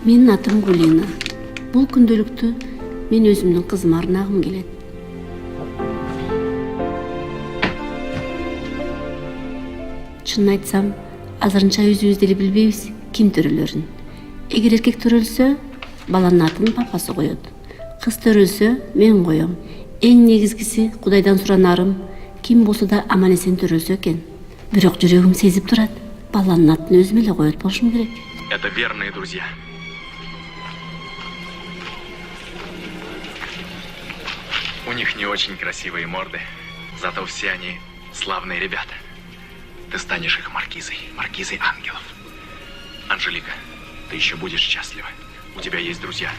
Менин атым Гулина. Бул күндөлүктү мен өзүмдүн кызыма арнагым келет. Чынын айтсам, азырынча өзүбүз деле билбейбиз ким төрөлөрүн. Эгер эркек төрөлсө, баланын атын папасы коет. Кыз төрөлсө, мен коем. Эң негизгиси Кудайдан суранарым, ким болсо да аман эсен төрөлсө экен. Бирок жүрөгүм сезип турат, баланын атын өзүм эле коет болушум керек. Это верные друзья. У них не очень красивые морды, зато все они славные ребята. Ты станешь их маркизой, маркизой ангелов. Анжелика, ты еще будешь счастлива. У тебя есть друзья.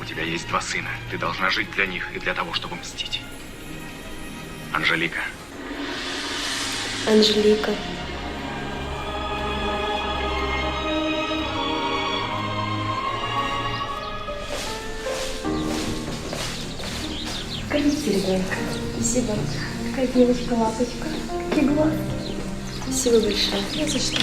У тебя есть 2 сына. Ты должна жить для них и для того, чтобы мстить. Анжелика. Анжелика. Скажите, ребенка. Спасибо. Такая девушка-лапочка. Какие глазки. Спасибо большое. Не за что.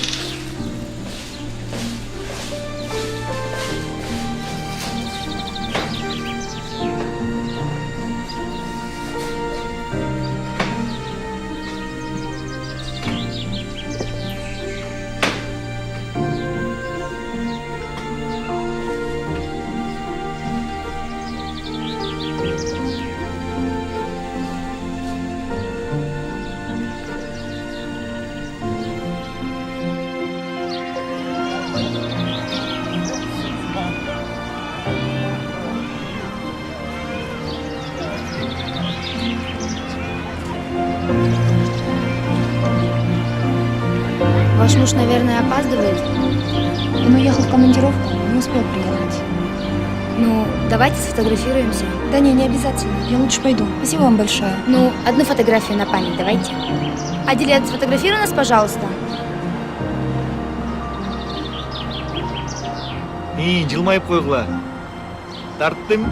Ваш муж, наверное, опаздывает. Он уехал в командировку, не успел приехать. Ну, давайте сфотографируемся. Да не обязательно. Я лучше пойду. Спасибо вам большое. Ну, одну фотографию на память давайте. Аделя, сфотографируй нас, пожалуйста. Жылмайып койгула. Тарттым.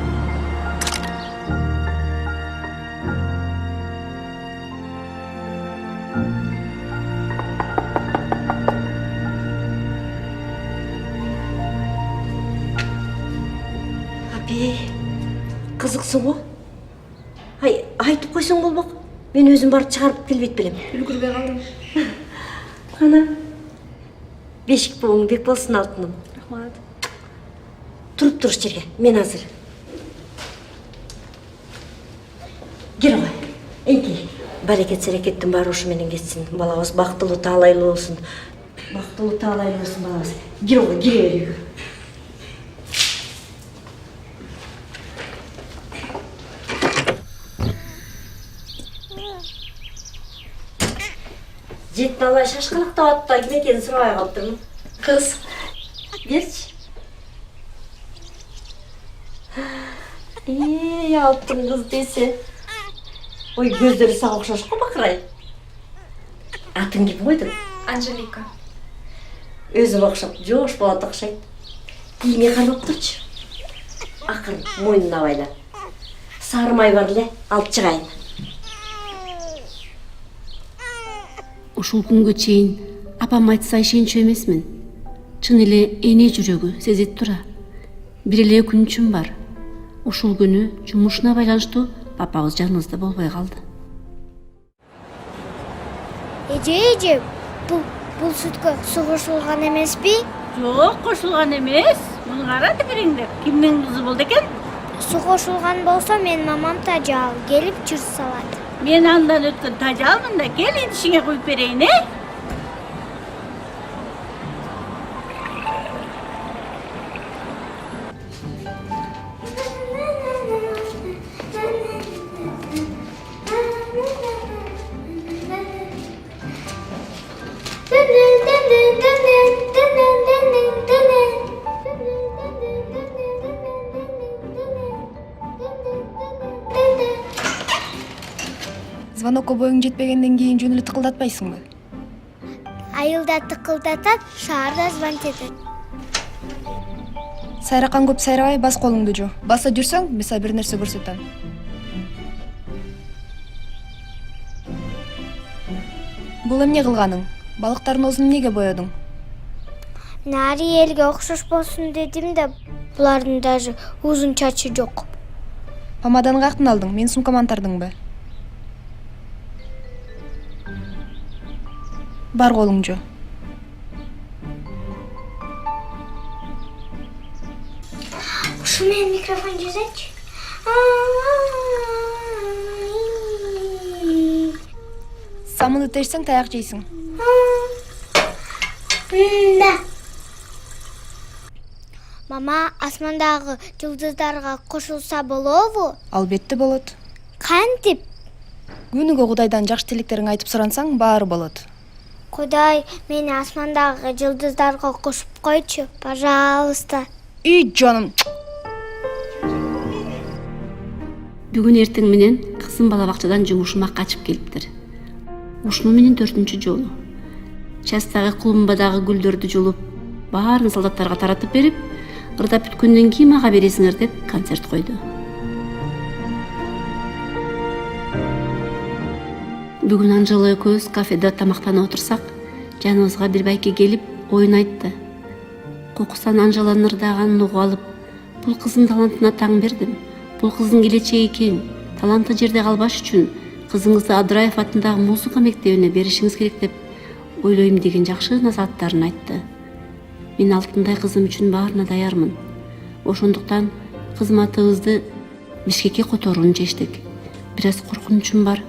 Апей, кызыксың го? Айтып койсоң болбок. Мен өзүм барып чыгарып келбейт белем. Үлгүрбөй калдым. Ана. Бешик боң бек болсун алтыным. Рахмат. Туруп туруш жерге. Мен азыр. Кел ғой. Эңки. Барекет серекеттин баары ушу менен кетсин. Балабыз бактылуу таалайлуу болсун. Бактылуу таалайлуу болсун балабыз. Кел ғой, кире берейик. Жетті алай шашқалақтап атпай кім екенін сұрабай қалып тұрмын. Қыз, берші. Алыптың қыз десе. Ой, көздері саған ұқсас қой бақырай. Атын кім қойдың? Анжелика. Өзім ұқсап, жош болады ұқсайды. Киіне қармап тұршы. Ақырын, мойнына байла. Сарымай барлы, алып шығайын. Ушул күнгө чейин апам айтса ишенчү эмесмин. Чын эле эне жүрөгү сезип тура. Бир эле өкүнүчүм бар. Ушул күнү жумушуна байланыштуу папабыз жаныбызда болбой калды. Эже, бул сүткө суу кошулган эмеспи? Жок, кошулган эмес. Муну кара тигириңдеп. Кимдин кызы болду экен? Суу кошулган болсо менин мамам тажал келип чыр салат. Мен андан өткөн тажалмын да, кел идишиңе куюп берейин, Звонок обоюң жетпегенден кейін жөн эле тыкылдатпайсыңбы? Айылда тыкылдатат, шаарда звонить этет. Сайракан көп сайрабай бас колуңду жу. Баса жүрсөң, мисалы бир нерсе көрсөтөм. Бул эмне кылганың? Балыктардын оозун эмнеге боёдуң? Нари элге окшош болсун дедим да, булардын даже узун чачы жок. Помаданы каяктан алдың? Менин сумкаман антардыңбы? Бар колуң жо. Ушу менен микрофон жазачы. Самынды тешсең таяк жейсиң. Да. Мама, асмандагы жылдыздарга кошулса болобу? Албетте болот. Кантип? Күнүгө Кудайдан жакшы тилектериңди айтып сурансаң, баары болот. Кудай, мени асмандагы жылдыздарга кошуп койчу, пожалуйста. Үй жаным. Бүгүн эртең менен кызым бала бакчадан жумушума качып келиптир. Ушуну менен 4-чү жолу. Частагы клумбадагы гүлдөрдү жулуп, баарын солдаттарга таратып берип, ырдап бүткөндөн кийин мага бересиңер деп концерт койду. Бүгүн Анжела экөөбүз кафеде тамактанып отурсак, жаныбызга бир байке келип, оюн айтты. Кокустан Анжеланын ырдаганын угуп алып, бул кыздын талантына таң бердим. Бул кыздын келечеги кең. Таланты жерде калбаш үчүн кызыңызды Абдыраев атындагы музыка мектебине беришиңиз керек деп ойлойм деген жакшы насааттарын айтты. Мен алтындай кызым үчүн баарына даярмын. Ошондуктан кызматыбызды Бишкекке которууну чечтик. Бир аз коркунучум бар.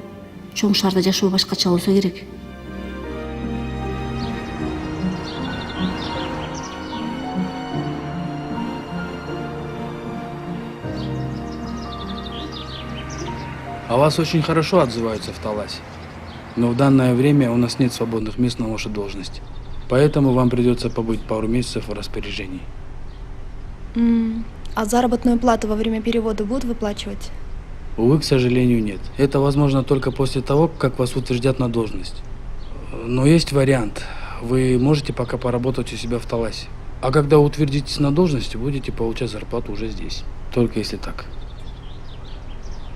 Чоң шаарда жашоо башкача болсо керек. О вас очень хорошо отзываются в Таласе. Но в данное время у нас нет свободных мест на вашу должность. Поэтому вам придется побыть пару месяцев в распоряжении. А заработную плату во время перевода будут выплачивать? Увы, к сожалению, нет. Это возможно только после того, как вас утвердят на должность. Но есть вариант. Вы можете пока поработать у себя в Таласе. А когда утвердитесь на должности, будете получать зарплату уже здесь. Только если так.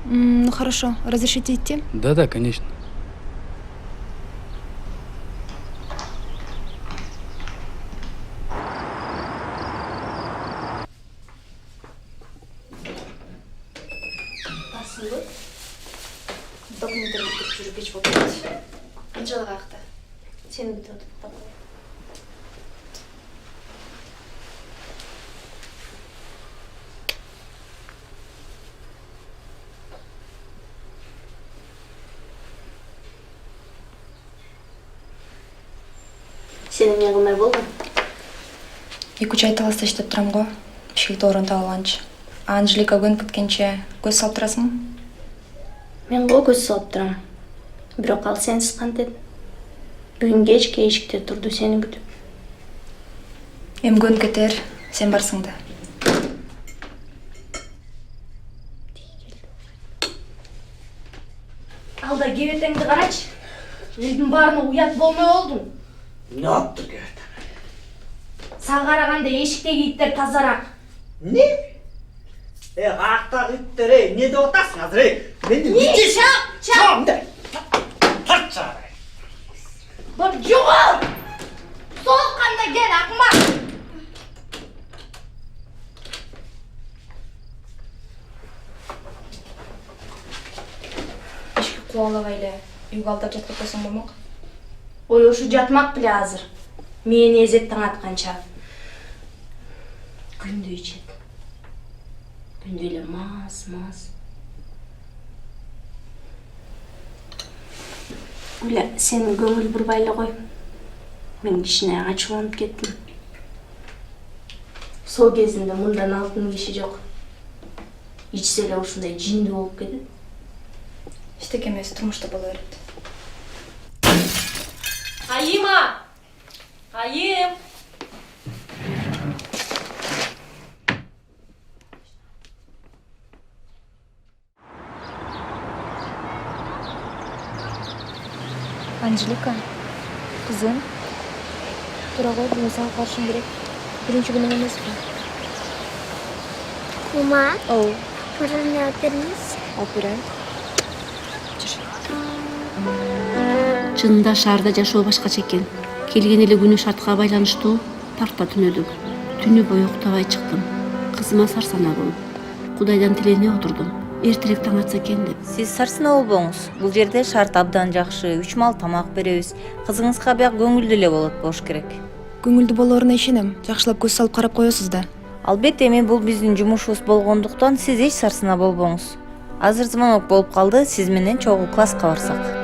Ну хорошо. Разрешите идти? Да-да, конечно. Документтерди жүрүп кеч болуп кетти. Анжела каякта? Сени күтүп отуруп калдым. Сени эмне кылмай болдуң? 2-3 ай Таласта иштеп турам го. Бишкекте орун таап алганчы. Анжелика көнүп кеткенче көз салып турасыңбы? Мен го көз салып турам. Бирок ал сенсиз кантет. Бүгүн кечке эшикте турду сени күтүп. Эми көнүп кетер, сен барсың да. Алда кебетеңди карачы. Элдин баарына уят болмой болдуң. Не yaptı gördün? Сага караганда эшиктеги иттер тазараак. Ne? Akta gittir ey. Ne de otasın hazır ey. Ben de bitir. Çam de. Taç çare. Bak жоғал! Soğukqanda gel akmak! Ишке кубалабай эле үйгө алдап жатып койсоң болмок. Ой, ошу жатмак биле азыр. Мени эзет таң атканча. Күндө ичет. Күндө эле маз. Уля, сен көңүл бурбай эле кой. Мен кичине ачууланып кеттим. Сол кезинде мындан алтын киши жок. Ичсе эле ушундай жиндүү болуп кетет. Эчтеке эмес, турмушта боло берет. Айыма! Айым! Анжелика, кызым, тура кой, бүгүн сага карашым керек. Биринчи күнүң эмеспи? Кума, Оо, мырзаны өтөрүңүз. алып берем. Чынында шаарда жашоо башкача экен. Келген эле күнү шартка байланыштуу паркта түнөдүк. Түнү бою уктабай чыктым. Кызыма сарсана болуп, Кудайдан тилене отурдум. Эртерээк таң атса экен деп. Сиз сарсына болбоңуз. Бул жерде шарт абдан жакшы. 3 мал тамак беребиз. Кызыңызга бияк көңүлдүү эле болот болуш керек. Көңүлдүү болоруна ишенем. Жакшылап көз салып карап коесуз да. Албетте, эми бул биздин жумушубуз болгондуктан сиз эч сарсына болбоңуз. Азыр звонок болуп калды, сиз менен чогуу класска барсак.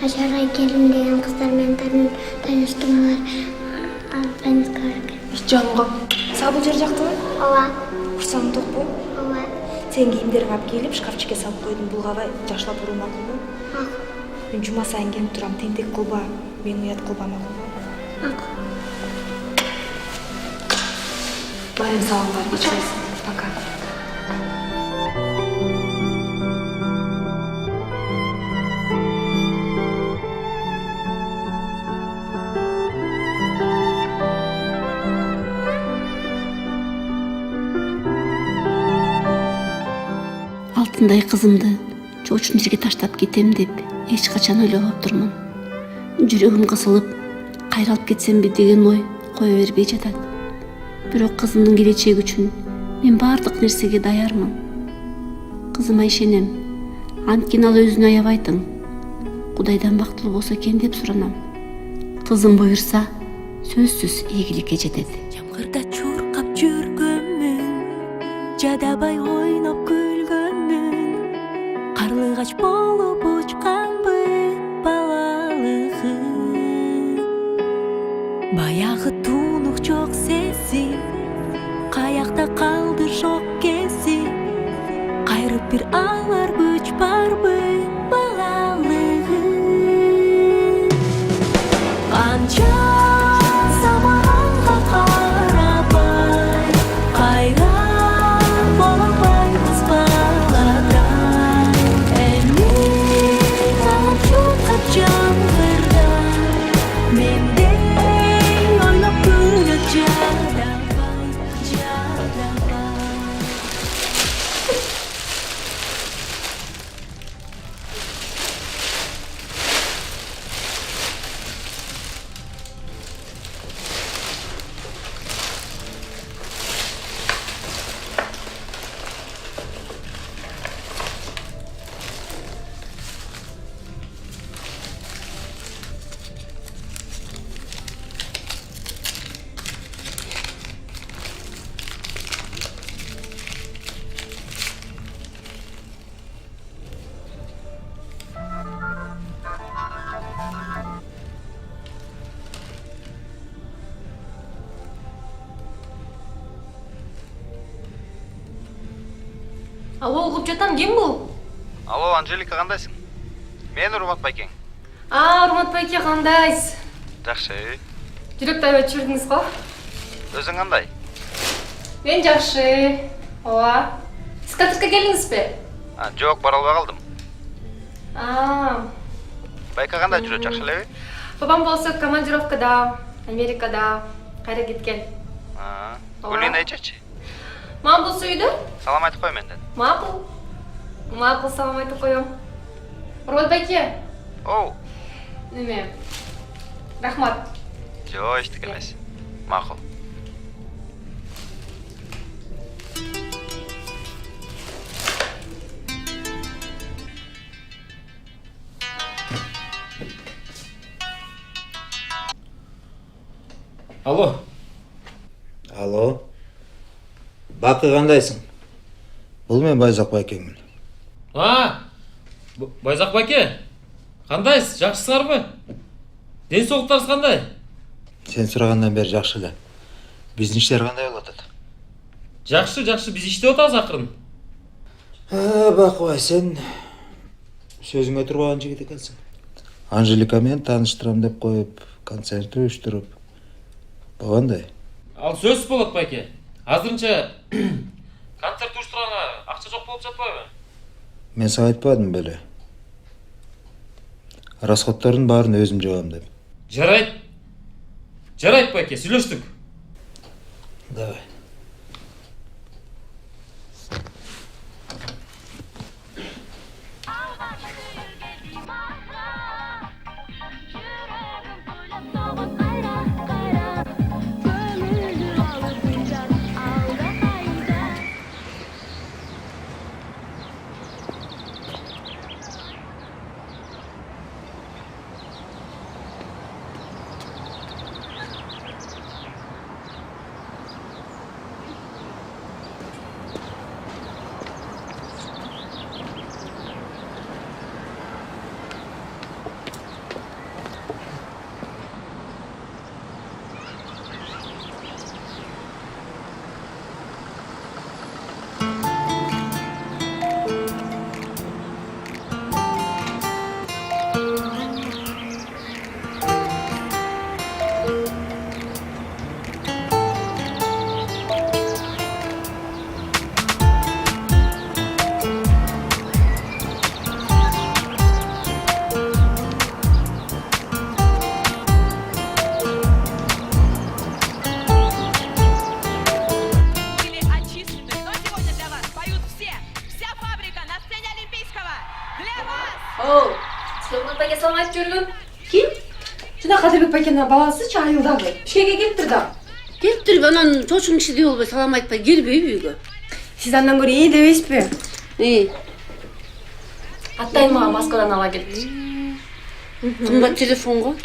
Ажарай келин деген кыздар менен таныштым, алар Албанска барган. Жанга. Сага бул жер жактыбы? Ооба. Курсандыкпы? Ооба. Сен кийимдерин алып келип шкафчикке салып койдум. Бул кабай жакшылап уруу макулбу? Мен жума сайын келип турам. Тентек кылба, мени уят кылба макулбу? Барем салам бар, кечиресиң. Пока. Алтындай кызымды чоочун жерге таштап кетем деп эч качан ойлобоптурмун. Жүрөгүм кысылып, кайралып кетсемби деген ой кое бербей жатат. Бирок кызымдын келечеги үчүн мен баардык нерсеге даярмын. Кызыма ишенем. Анткени ал өзүн аябайтын. Кудайдан бактылуу болсо экен деп суранам. Кызым буйрса, сөзсүз ийгиликке жетет. Ямгырда чуркап жүргөнмүн, жадабай ойноп күлгөнмүн, карлыгач болуп учканбын балалыгым. Баягы тунук жок сезим, каякта калды жок кезим, кайрып бир алар күч барбы балалыгым. Канча заманга карабай, кайран бола албайбыз баладай. Эми талап чуркап жамгырда, мендей ойлоп күнөт жадабай, жадабай. Алло, угуп жатам, ким бул? Алло, Анжелика, кандайсың? Мен Урмат байкең. Урмат байке, кандайсыз? Жакшы. Жүрөктү аябай чүрдүңүз го? Өзүң кандай? Мен жакшы. Ооба. Сиз катышка келдиңизби? Жок, бара албай калдым. Байка кандай жүрөт, жакшы элеби? Бабам болсо командировкада, Америкада, кайра кеткен. Гүлүн айчачы. Мам болсо үйдө? Салам айтып кой менден. Макул. Макул, салам айтып коем. Урмат байке. Оу. Неме? Рахмат. Жо, эчтеке эмес. Макул. Алло. Алло. Бакы кандайсың? Бул мен Байзак байкеңмин. Байзак байке. Кандайсыз? Жакшысыңарбы? Ден соолуктарыңыз кандай? Сен сурагандан бери жакшы эле. Биздин иштер кандай болуп атат? Жакшы, биз иштеп атабыз акырын. Бакыбай, сен сөзүңө турбаган жигит экенсиң. Анжелика менен тааныштырам деп коюп, концерт уюштуруп. Болгондой? Ал сөзсүз болот байке. азырынча концерт уюштурганга акча жок болуп жатпайбы? Мен сага айтпадым беле. Расходтордун баарын өзүм жабам деп. Жарайт. Жарайт байке, сүйлөштүк. Давай. Кадырбек байкенин баласы айылдагы. Ишке келиптир да. Келиптир, анан чочун киши деп болбой салам айтпай келбейби үйгө. Сиз андан көрө ии дебейсизби? Атайын мага Москвадан ала келди. Кымбат телефонго.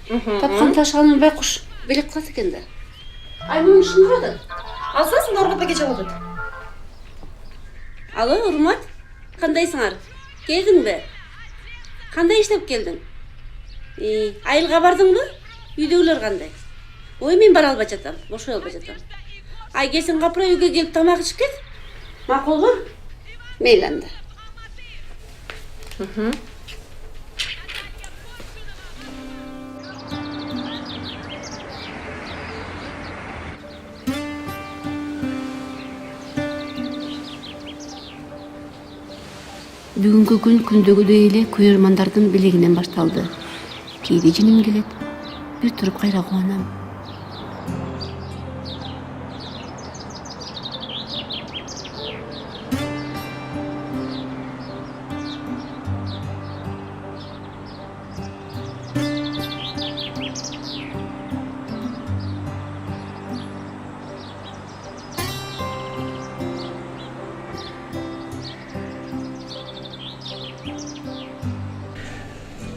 Тапкан ташыганын байкуш белек кылат экен да. Ай, муну шындырады. Алсасын Урматка кече алып. Алло, Урмат. Кандайсыңар? Келдиңби? Кандай иштеп келдиң? Айылга бардыңбы? Үйдөгүлөр кандай? Ой, мен бара албай жатам, бошой албай жатам. Ай, келсең капыра үйгө келип тамак ичип кет. Макулбу? Мейли анда. Бүгүнкү күн күндөгүдөй эле көрөрмандардын билегинен башталды. Кейде жиним келет, бир туруп кайра кубанам.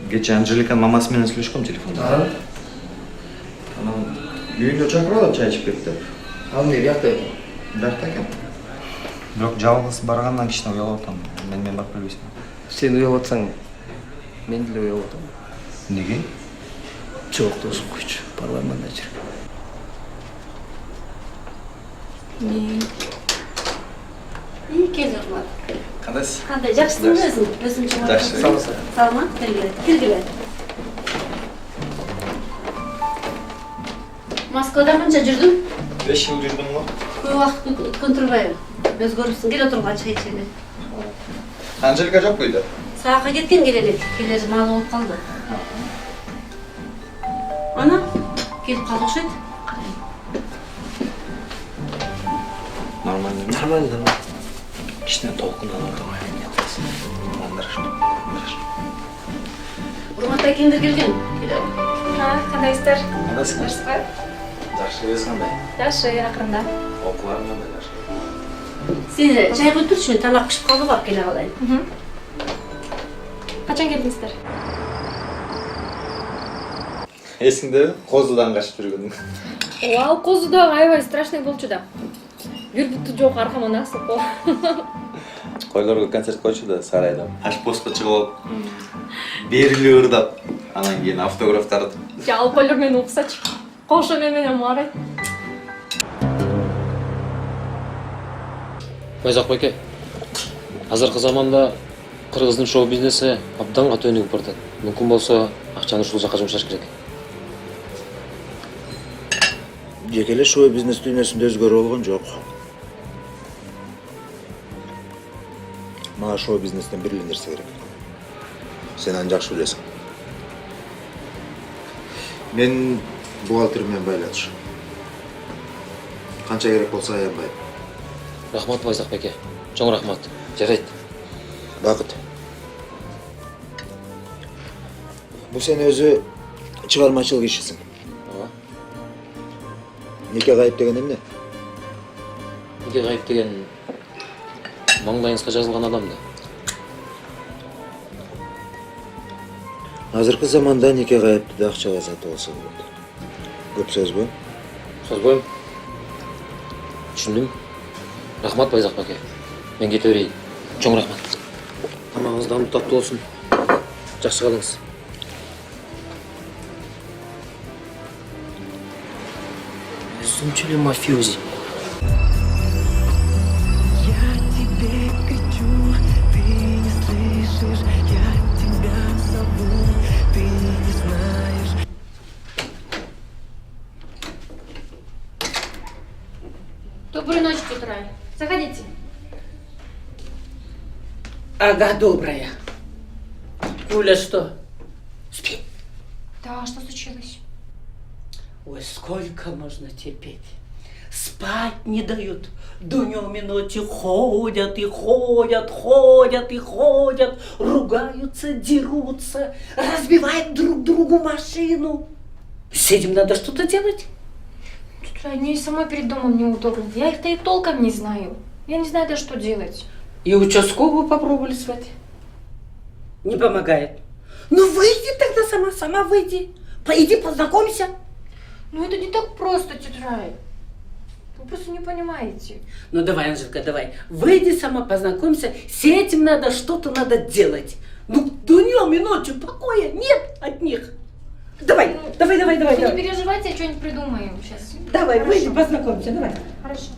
Кече Анжеликанын мамасы менен сүйлөшкөм телефонда. Анан үйүндө чакырып чай ичип кет деп. Ал эмне биякта экен? Биякта экен. Бирок жалгыз баргандан кичине уялып атам. Мен барып келбейсиңби? Сен уялып атсаң, мен деле уялып атам. Неге? Жок, досум койчу. Барбайм андай жерге. Кел, Урмат. Кандайсыз? Кандай, жакшысың өзүң? Өзүң чоң. Жакшы. Саламат, киргиле. Москвада канча жүрдүң? 5 жыл жүрдүм го. Көп убакыт өткөн турбайбы? Өзгөрүпсүң, кел отурган чай ичели. Анжелика жок үйдө. Саакка кеткен келелек, келер маалы болуп калды. Ана, келип калды окшойт. Нормально. Кичине толкун алып Урмат акеңдер келген. Кандайсыздар? Кандайсыңар? Жакшы, өзү кандай? Жакшы, акырында. Окууларың кандай жакшы? Сен чай кой турчу, мен тамак пишип калды, барып келе калайын. Качан келдиңиздер? Эсиңдеби? Козудан качып жүргөнүң. Ал Козудагы аябай страшный болчу да. Бир буту жок, аркама насып кол. Койлорго концерт койчу да сарайда. Аш постко чыгып алып, берилип ырдап, анан кийин автограф таратып. Ал койлор мени уксачы. Кошо менен маарайт. Байзак байке. Азыркы заманда кыргыздын шоу бизнеси абдан катуу өнүгүп баратат. Мүмкүн болсо акчаны ушул жака жумшаш керек. Жекеле шоу бизнес дүйнөсүндө өзгөрүү болгон жок. Мага шоу бизнестен бир эле нерсе керек. Сен аны жакшы билесиң. Мен бухгалтер менен байланыш. Канча керек болсо аянбайм. Рахмат Байзак беке. Чоң рахмат. Жарайт. Бакыт. Бул сен өзү чыгармачылык ишисиң. Неке кайып деген эмне? Неке кайып деген маңдайыңызга жазылган адам да. Азыркы заманда неке кайыпты да акчага сатып алса болот. Көп сөзбү? Сөзбөйм. Түшүндүм. Рахмат Байзак беке. Мен кете берейин. Чоң рахмат. Тамагыңыз дамды таттуу болсун. Жакшы калыңыз. Өзүнчө эле мафиози. Доброй ночи, тетя Рая. Заходите. Ага, добрая. Гуля, что? Спи. Да, что случилось? Ой, сколько можно терпеть? Спать не дают. Днем и ночью ходят и ходят, ходят и ходят, ругаются, дерутся, разбивают друг другу машину. С этим надо что-то делать. Тетя Рая, мне и самой перед домом неудобно. Я их-то и толком не знаю. Я не знаю даже, что делать. И участковую попробовали звать. Не помогает. Ну выйди тогда сама выйди. Пойди познакомься. Ну это не так просто, тетя Рая. Вы просто не понимаете. Ну давай, Анжелка, давай. Выйди сама, познакомься. С этим надо делать. Ну днем и ночью покоя нет от них. Давай, давай. Вы не переживайте, я что-нибудь придумаю сейчас. Давай, выйди, познакомься, давай. Хорошо.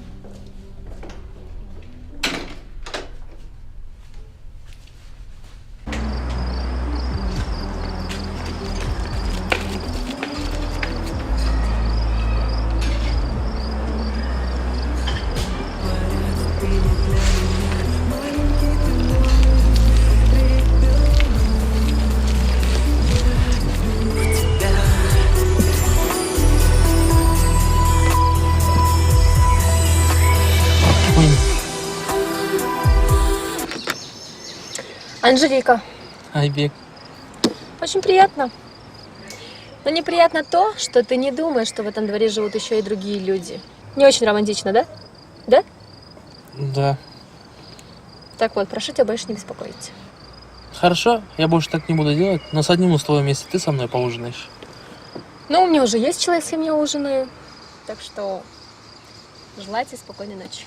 Анжелика, Айбек. очень приятно. Но неприятно то, что ты не думаешь, что в этом дворе живут еще и другие люди. Не очень романтично, да? Да? Да. Так вот, прошу тебя больше не беспокоить. Хорошо, я больше так не буду делать, но с одним условием, если ты со мной поужинаешь. Ну, у меня уже есть человек, с кем я ужинаю. Так что желаю тебе спокойной ночи.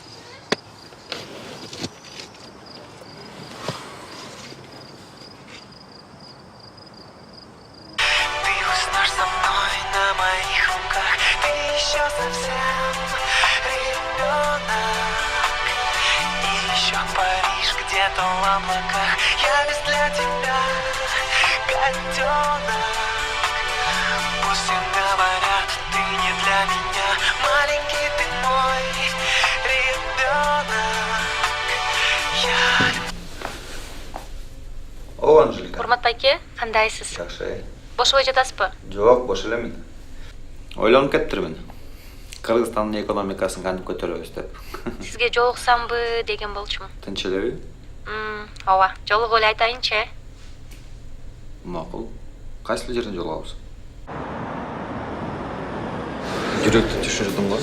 Совсем ребенок. И еще Париж где-то в облаках. Я весь для тебя котенок. Пусть все говорят, ты не для меня. Маленький ты мой ребенок. О, Анжелика. Урмат байке, кандайсыз? Жакшы. Бош ой жатасызбы? Жок, бош элемин. Ойлонуп кетиптирмин. Кыргызстандын экономикасын кантип көтөрөбүз деп. Сизге жолуксамбы деген болчумун. Тынч элеби? Ооба, жолугуп эле айтайынчы. Макул. Кайсы жерден жолугабыз? Жүрөктү түшүрдүм го.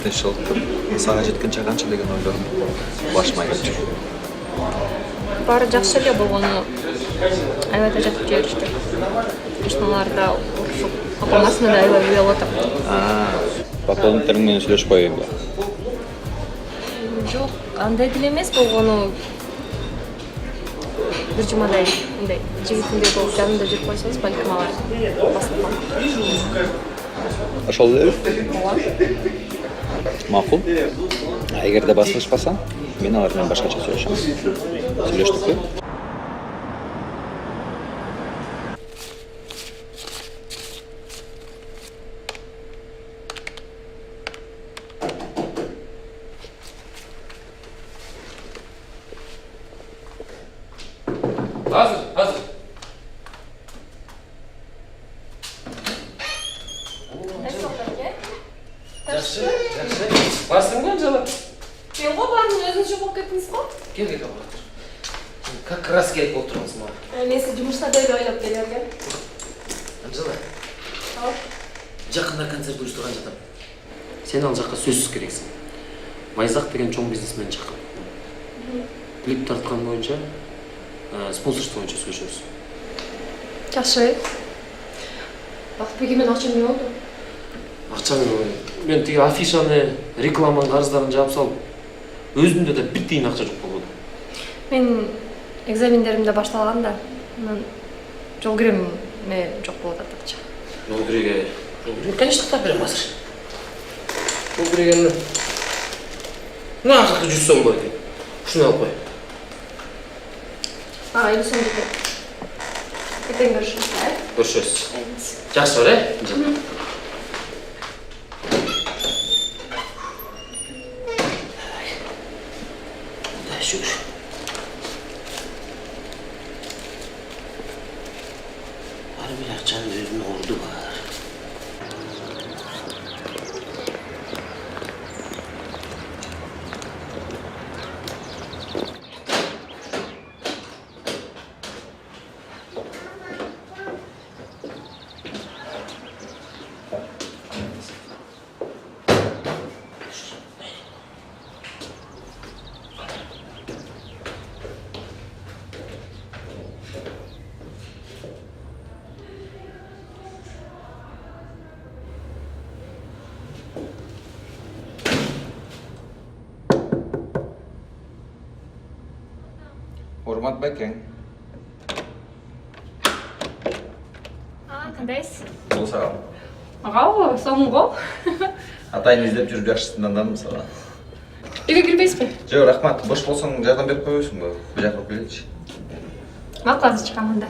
Тынччылык. Сага жеткенче канча деген ойлорум башыма келчү. Баары жакшы эле болгону аябай жатып жиберишти. Ушуналарда урушуп, апамасына да аябай уялып атат. Папаларың менен сүйлөшүп коеюн ба? Жок, андай деле эмес болгону. Бир жумадай мындай жигитиндей болуп жанымда жүрүп койсоңуз, балким алар басылып калат. Ошол элеби? Ооба. Макул. Эгерде басылышпаса, мен алар менен башкача сүйлөшөм. Сүйлөштүкпү? Hazır. Жақсы. Барсың ба, Анжела? Мен ғой бармын, өзіңіз жоқ болып кеттіңіз ғой? Кел, отыр. Как раз керек болып тұрмыз маған. Мен сізді жұмысқа дәл ойлап келерген. Анжела, жақында концерт ұйыштырған жатам. Сен ал жаққа сөзсіз керексің. Байзақ деген чоң бизнесмен шақыр. Клип тартқан бойынша, спонсорство бойынша сөйлесеміз. Жақсы. Бақытбекемен ақшам не болды? Ақшамен мен тегі афишаны, рекламаның қарыздарын жауып салып, өзімде де бір тиын ақша жоқ болды. Мен экзамендерімді башталғанда, мен жол кіреміне жоқ болады ақша. Жол кіреге, конечно, тап берем қазір. Жол кірегені, мына жақта 100 сом бар екен. Шыны алып қой. Аға, 50 сом дейді. Ертең көрішіміз, ә? Көршіміз. Жақсы бар, ә? Şükür. Harbi akçanın özünün ordu var. Урмат бәкең. Қандайсыз? Бұл саған. Ағау, соңын ғо? Атайын іздеп жүріп жақшысынан таңдадым саған. Үйге кірбейсіз бе? Жоқ, рахмат. Бош болсаң жардам беріп қойыпсың ба? Бір жаққа келейінші. Мақұл, азыр шығамын да.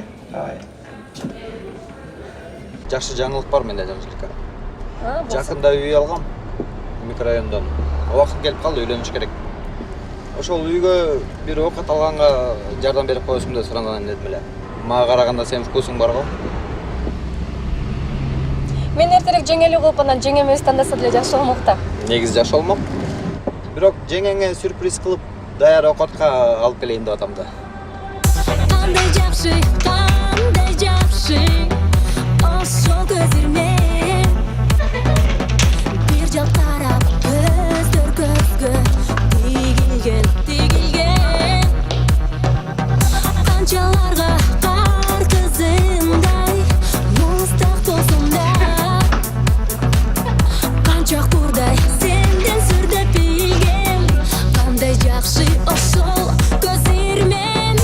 Жақсы жаңалық бар менде, Анжелика. Жақында үй алғам. Микрорайондан. Уақыт келіп қалды, үйленіш керек. Ошол үйгө бир окат алганга жардам берип коесуң деп суранган едим эле. Мага караганда сенин вкусуң бар го. Мен эртерээк жеңелүү кылып анан жеңем өзү тандаса деле жакшы болмок да. Негизи жакшы болмок. Бирок жеңеңе сюрприз кылып даяр окатка алып келейин деп атам да. Кандай жакшы, ошол көзүрмөн. Бир жак карап көздөр көзгө тигилген Канчаларга кар кызымдай мустак болсун да Канчак турдай сенден сүрдөп билген Кандай жакшы ошол көзүрмөн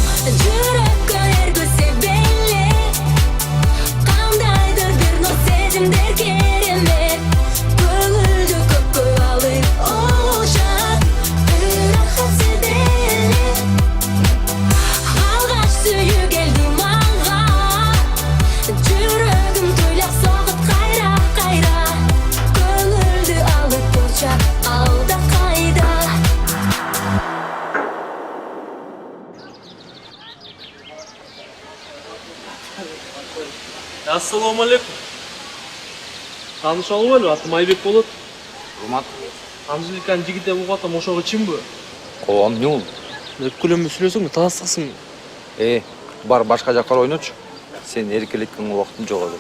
Жүрөккө эргилсе беле Кандайдыр бир нур сезимдер керемет Көңүлдү көккө алып ошак Алғаш сүйі келді маңға Жүрегім тойлап соғып қайра Көңілді алып қоршап алда қайда Ассалаумағалейкум. Таныша алып әлі, атым Айбек болады. Урмат. Анжеликаның жігіті болып атам ошоға чим бі? Колон не ол? Өпкілемі сүйлесің бі, таныстықсың. Бар башқа жаққа ойночу. Сен еркелеткің уақытың жоқ еді.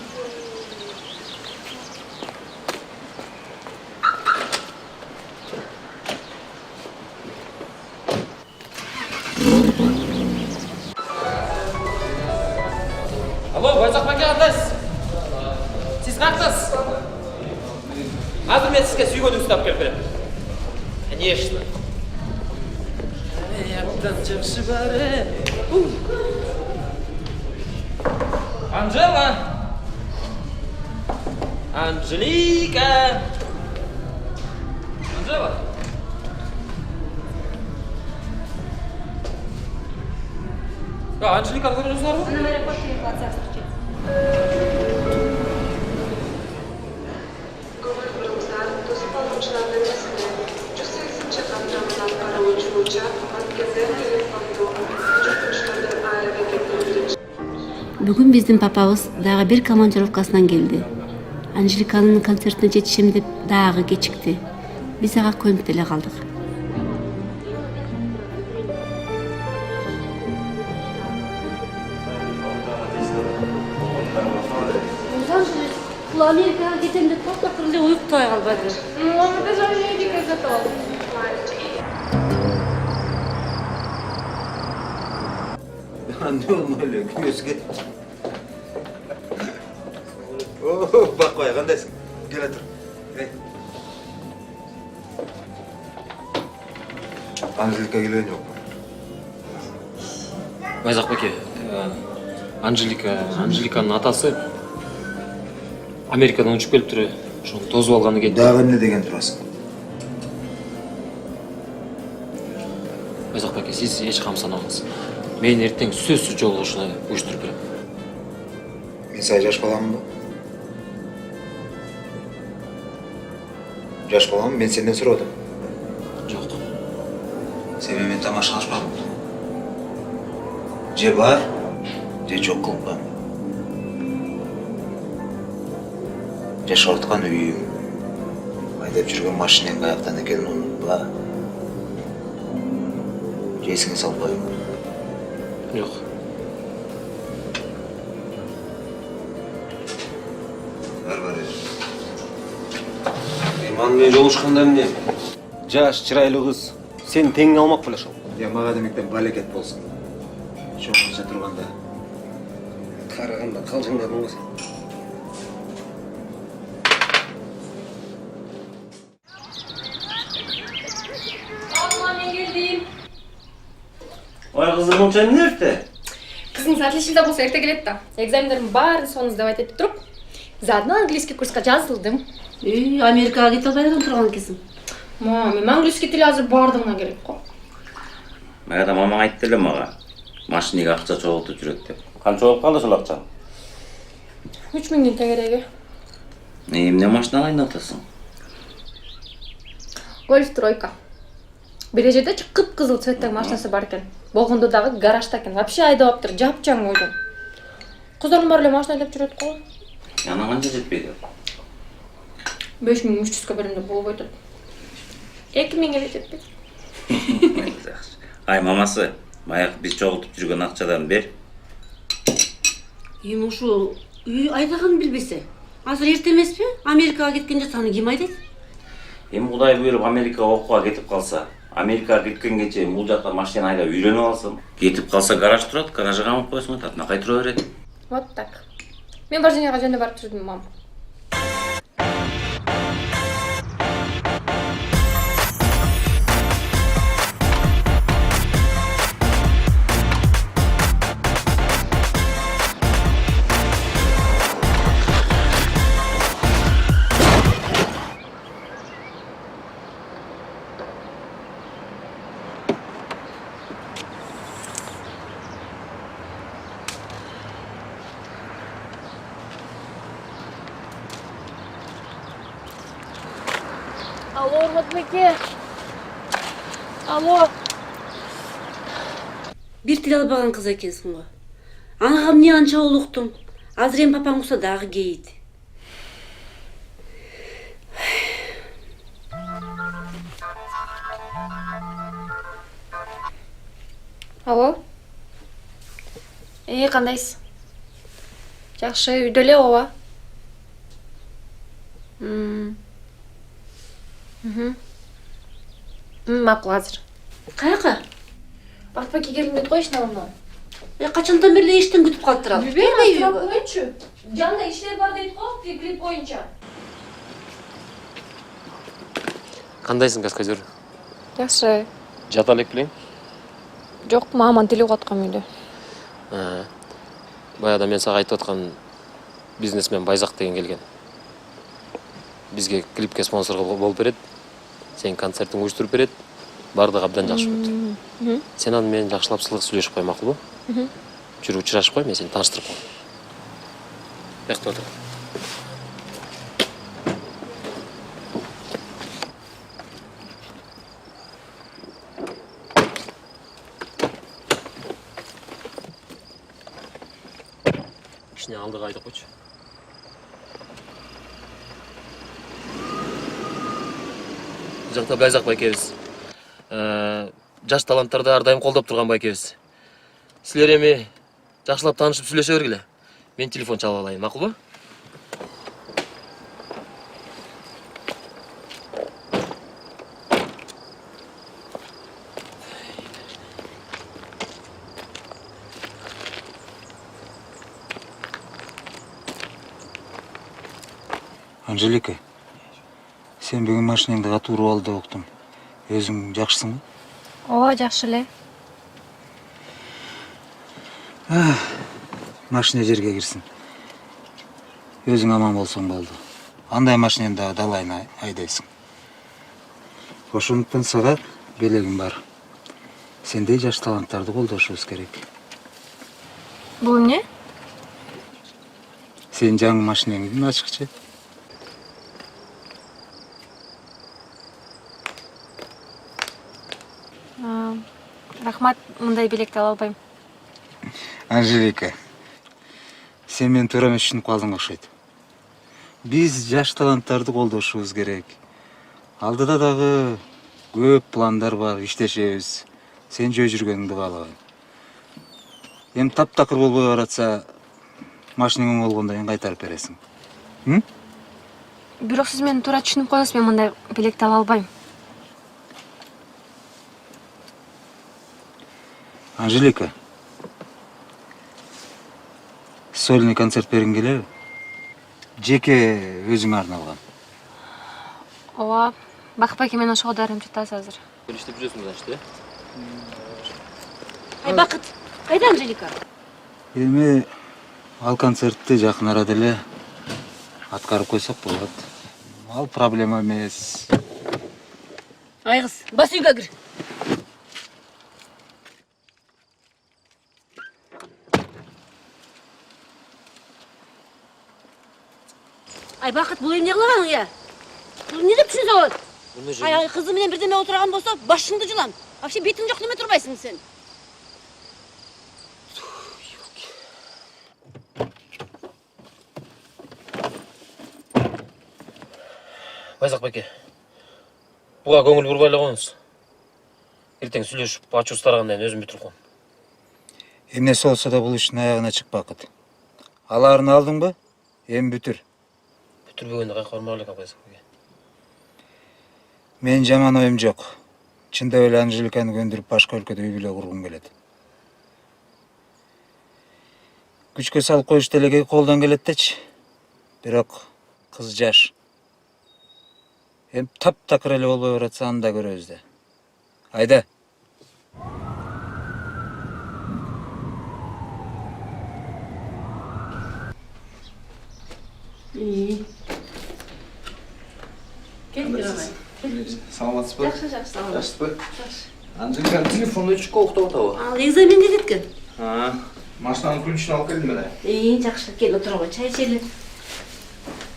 Алло, Байзақ бәке қандайсыз? Сіз қақтасыз? Қазір мен сізге сүйгеніңізді ұстап келіп беремін. Конечно. Әбден жақсы бар. Анжела! Анжелика! Анжела! Анжелика, көрдіңіздер ме? Она в аэропорту ехала отца встречать. Kararıcı uçak, merkeze telefonu, çocukları aile beklettiğinde Бүгүн биздин папабыз дагы бир командировкасынан келди. Анжеликанын концертине жетишем деп дагы кечикти. Биз ага көнүп деле калдык. Бул Америкага кетем деп токтоп туруп эле уюктабай калбады. Может, даже Америка готова. Ne olma öyle gülüyorsun gel. Bak koy kandaysın. Gel otur. Gel. Anjelika geliyor yok mu? Байзақ бәке, Анжеликаның атасы Америкадан ұшып келіп тұр, шоны тозып алғаны кетті. Дағы не деген тұрасың? Байзақ бәке, сіз еш қамсанамыз. Мен ертең сөзсіз жолығушыны ұйыштырып берем. Мен сай жаш баламын ба? Жаш баламын, мен сенден сұрадым. Жоқ. Сен менімен тамашалашпадың. Же бар, же жоқ қылып ба. Жашап отқан үйің, айдап жүрген машинаң қаяқтан екенін ұмытпа. Же есіңе салып қойың. Жоқ. Бар. Иманмен жолушқанда міне. Жаш, чырайлы қыз. Сен теңін алмақ біле шол. Маға демектен балекет болсын. Шоқынша тұрғанда. Қарағанда қалжыңдадың ғой сен. Ben geldim. Ой, қызым, мұнша не өрті? Кызыңыз отличница болса ерте келет да. Экзамендердің барын соны сдавать етіп тұрып, заодно английский курсқа жазылдым. Америкага кете албай эле турган экенсиң. Мен английский тил азыр бардығына керек қой. Мага да мамаң айтты эле мага. Машинеге акча чогултуп жүрөт деп. Канча болуп калды ошол акча? 3000 теңгеге. Эмне машина айнатасың? Гольф тройка. Бир жерде кып-кызыл цветтеги машинасы бар экен. Болгондо дагы гаражда экен. Вообще айдап тур, жапчаң койгон. Кыздардын баары эле машина айдап жүрөт го. Ана канча жетпейди? 5300 берем деп болбой атат. 2000 эле жетпейт. Ай мамасы, баягы биз чогултуп жүргөн акчадан бер. Эми ушул үй айдаган билбесе, азыр эрте эмеспи? Америкага кеткен жатсаны ким айдайт? Эми Кудай буйруп Америкага окууга кетип калса, Америкага кеткенге бул жакта машина айдап үйрөнүп алсам, кетип калса гараж турат, гаражга камап койсоң, татынакай тура берет. Вот так. Мен Варжинияга жөнүндө барып жүрдүм, мам. Алло, Урматбеке. Алло. Бир тил албаган кыз экенсиң го. Анага эмне анча улуктуң? Азыр эми папаң урса дагы кейит. Алло. Кандайсыз? Жакшы, үйдө эле ооба. Макул азыр. Каяка? Бактыбеке келдим деп коюш намына. Качандан бери иштен күтүп калыптырам. Билбейм, сурап коюнчу. Жанында иштер бар дейт го, клип боюнча. Кандайсың, каскадер? Жакшы. Жата элек белең? Жок, мамам телефон аткан үйдө. Баягыда мен сага айтып аткан бизнесмен Байзак деген келген. Бизге клипке спонсор болуп берет. Сен концертиң уюштуруп берет. Бардыгы абдан жакшы болот. Сен аны менен жакшылап сылык сүйлөшүп кой, макулбу? Жүрүп учурашып кой, мен сени тааныштырып коем. Бакта отур. кичине алдыга айдап койчу. Жакта Байзак байкебиз. Жаш таланттарды ар дайым колдоп турган байкебиз. Силер эми жакшылап таанышып сүйлөшө бергиле. Мен телефон чалып алайын, макулбу? Анжелика, сен бүгін машинаңды катуу уруп алды деп уктум. Өзүң жакшысыңбы? Ооба, жакшы эле. Машина жерге кирсин. Өзүң аман болсоң болду. Андай машинаны да далайын айдайсың. Ошондуктан сага белегим бар. Сендей жаш таланттарды колдошубуз керек. Бул эмне? Сен жаңы машинаңдын ачыкчы. Рахмат, мындай белекти ала албайм. Анжелика, сен мени туура эмес түшүнүп калдың окшойт. Биз жаш таланттарды колдошубуз керек. Алдыда дагы көп пландар бар, иштешебиз. Сен жөө жүргөнүңдү каалабайм. Эми таптакыр болбой баратса, машинаң оң болгондон кийин кайтарып бересиң. Бирок сиз мени туура түшүнүп коесуз, мен мындай белекти ала албайм. Анжелика, сольный концерт бергиң келеби? Жеке өзүңө арналган. Ооба, Бакыт байке мен ошого дарым жатабыз азыр. Иштеп жүрөсүң значит, Ай, Бакыт, кайда Анжелика? Эми ал концертти жакын арада эле аткарып койсок болот. Ал проблема эмес. Ай кыз, бас үйгө кир. Ай, Бакыт, бул эмне кылганың я? Бул эмне деп түшүнсө болот? Ай, кызы менен бирдеме отурган болсо, башыңды жулам. Вообще бетиң жок неме турбайсың сен? Байзак байке. Буга көңүл бурбай эле коюңуз. Эртең сүйлөшүп, ачуу старагандан кийин өзүм бүтүрүп коем. Эмнеси болсо да бул иштин аягына чык, Бакыт. Аларын алдыңбы? Эми бүтүр. Бүтүрбөгөндө кайка бармак элек Байзак байке. Мен жаман оюм жок. Чындап эле Анжеликаны көндүрүп башка өлкөдө үй бүлө кургум келет. Күчкө салып коюш делеге колдон келет дечи. Бирок кыз жаш. Эми таптакыр эле болбой баратса аны да көрөбүз да. Айда. Саламатсызбы? Жакшы, саламат. Жакшысызбы? Анжеликанын телефону өчүккө уктап атабы? Ал экзаменде деткин. Машинанын ключун алып келдим эле. Жакшы, кел отургула, чай ичели.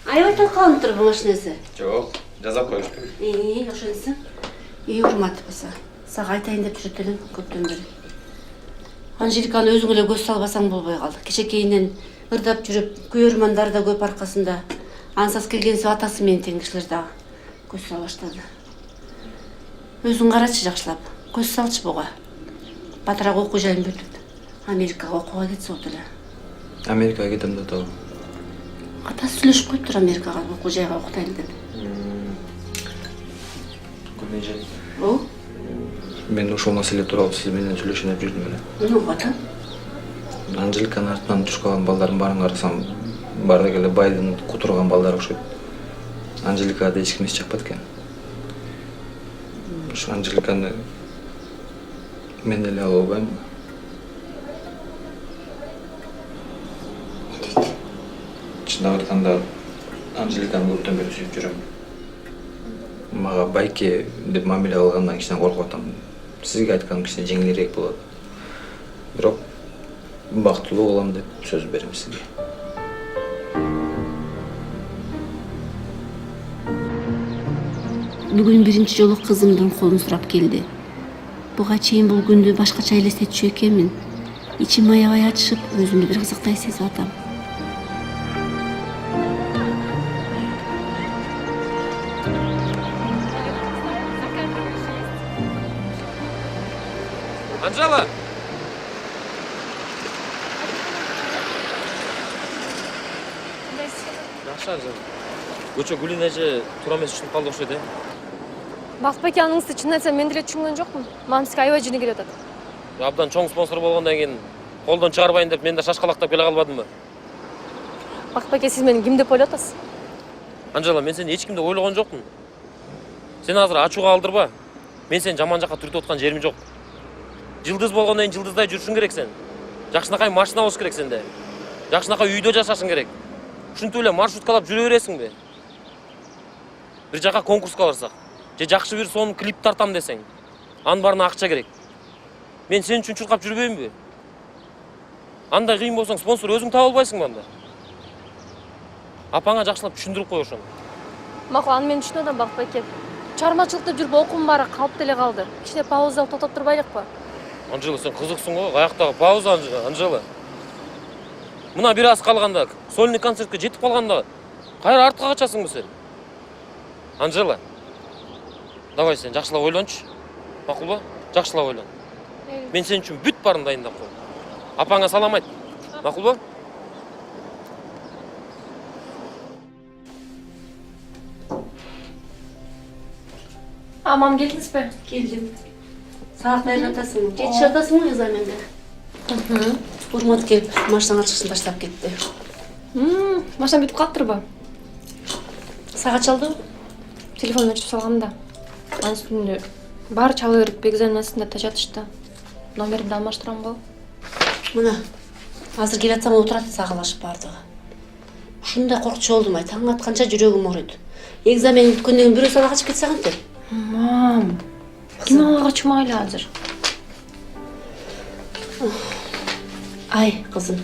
Аябай талкаланып турбу машинасы. Жок, жазап коюшту. Ошонсуң. Урмат болсо. Сага айтайын деп жүрөт элем көптөн бери. Анжеликаны өзүң эле көз салбасаң болбой калды. Кечекейинен ырдап жүрүп, күйөрмандар да көп аркасында. Ансыз келгенсип атасы менен тең кишилер дагы көз сала баштады. Өзүң карачы жакшылап. Көз салчы буга. Батыраак окуу жайын бүтүп, Америкага окууга кетсе болот эле. Америкага кетем деп атабы? Атасы сүйлөшүп коюптур Америкага окуу жайга окутайлы деп. Күнөжө. О? Мен ошол маселе тууралуу сиз менен сүйлөшөйүн деп жүрдүм эле. Эмне болду? Анжеликанын артынан түшүп калган балдардын баарын карасам, баардык эле байдын кутурган балдары окшойт. Анжеликага да эч ким эс жакпайт экен. Ошо Анжеликаны мен эле ала албайм. Чындап айтканда Анжеликаны көптөн бери сүйүп жүрөм. Мага байке деп мамиле кылгандан кичине коркуп атам. Сизге айтканым кичине жеңилирээк болот. Бирок бактылуу болом деп сөз берем сизге. Бүгүн биринчи жолу кызымдын колун сурап келди. Буга чейин бул күндү башкача элестетчү экенмин. Ичим аябай ачышып, өзүмдү бир кызыктай сезип атам. жакшы арзан. Көчө Гүлин эже туура эмес түшүнүп калды окшойт, Бактыбек аныңызды чын айтсам мен деле түшүнгөн жокмун. Мага сизге аябай жини келип атат. Абдан чоң спонсор болгондон кийин колдон чыгарбайын деп мен да шашкалактап келе калбадымбы? Бактыбек сиз мени ким деп ойлоп атасыз? Анжела, мен сени эч ким деп ойлогон жокмун. Сен азыр ачууга алдырба. Мен сени жаман жакка түртүп аткан жерим жок. Жылдыз болгондон кийин жылдыздай жүрүшүң керек сен. Жакшынакай машина болуш керек сенде. Жакшынакай үйдө жашашың керек. Ушинтип эле маршруткалап жүрө бересиңби? Бир жака конкурска барсак, же жакшы бир сонун клип тартам десең, анын баарына акча керек. Мен сен үчүн чуркап жүрбөймүнбү? Андай кыйын болсоң спонсор өзүң таба албайсыңбы анда? Апаңа жакшылап түшүндүрүп кой ошону. Макул, аны мен түшүнүп атам Бактыбек. Чармачылыкта жүрүп окуум баары калып деле калды. Кичине пауза алып токтоп турбайлыкпы? Анжела, сен кызыксың го, каяктагы пауза Анжела. Мына бир аз калганда, сольный концертке жетип калганда, кайра артка качасыңбы сен? Анжела, давай сен жакшылап ойлончу. Макулбу? Жакшылап ойлон. Мен сен үчүн бүт баарын дайындап коем. Апаңа салам айт. Макулбу? Мам, келдиңизби? Келдим. Сабак даярдап атасыңбы? Жетишип атасыңбы экзаменде? Урмат келип, машинага чыгышын баштап кетти. Машина бүтүп калыптырбы? Сага чалды? Телефонун өчүп салгам да. Анын үстүндө баары чала берип, экзаменасында да жатышты. Номеримди алмаштырам го. Мына, азыр келатсам отурат сагалашып бардыгы. Ушундай коркчу болдум ай, таң атканча жүрөгүм ооруйт. Экзамен бүткөндөн кийин бирөө сага качып кетсе кантип? Мам, ким ага качмайлы азыр? Ай, кызым.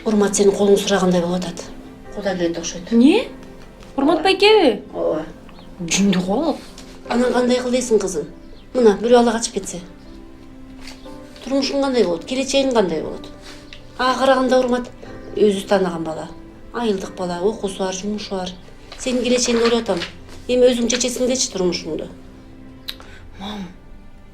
Урмат сенин колуңду сурагандай болуп атат. Кудай келет окшойт. Не? Урмат байкеби? Ооба. Жүндү кол. Анан кандай кыл дейсиң, кызым? Мына, бирөө ала качып кетсе. Турмушуң кандай болот? Келечегиң кандай болот? Ага караганда Урмат өзү таанаган бала. Айылдык бала, окуусу бар, жумушу бар. Сенин келечегиңди ойлоп атам. Эми өзүң чечесиңдечи турмушуңду. Мам,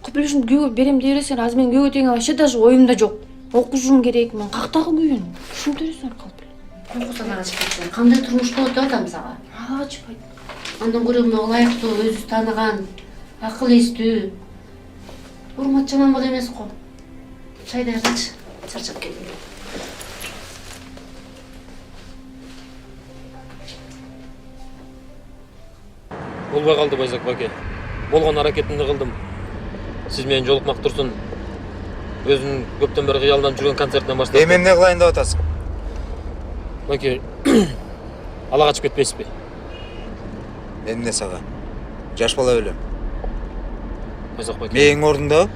кыпылышымды күйгө берем дей бересиңер, азыр мен күйгө деген вообще даже оюмда жок. Окушум керек, мен каяктагы күйүн? Түшүнүп бересиңер калп эле. Конкурс ала качып кетсе, кандай турмуш болот деп атам сага? Ала качпайт. Андан көрө ылайыктуу, өзү таанаган, акыл эстүү. Урмат жаман бала эмес го. Чай даярдачы, чарчап келдим. Болбой калды Байзак байке. Болгон аракетимди кылдым. Сиз менен жолукмак турсун. Өзүнүн көптөн бери кыялданып жүргөн концертинен баштап. Эми эмне кылайын деп атасың? Байке, ала качып кетпейсизби? Эмне сага? Жаш бала белем. Байзак байке. Мээң ордундабы?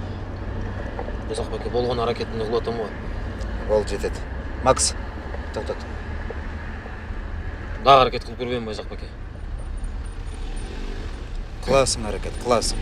Байзак байке, болгон аракетимди кылып атам го. Болду, жетет. Макс, токтот. Дагы аракет кылып көрбөйм Байзак байке. Кыласың аракет, кыласың.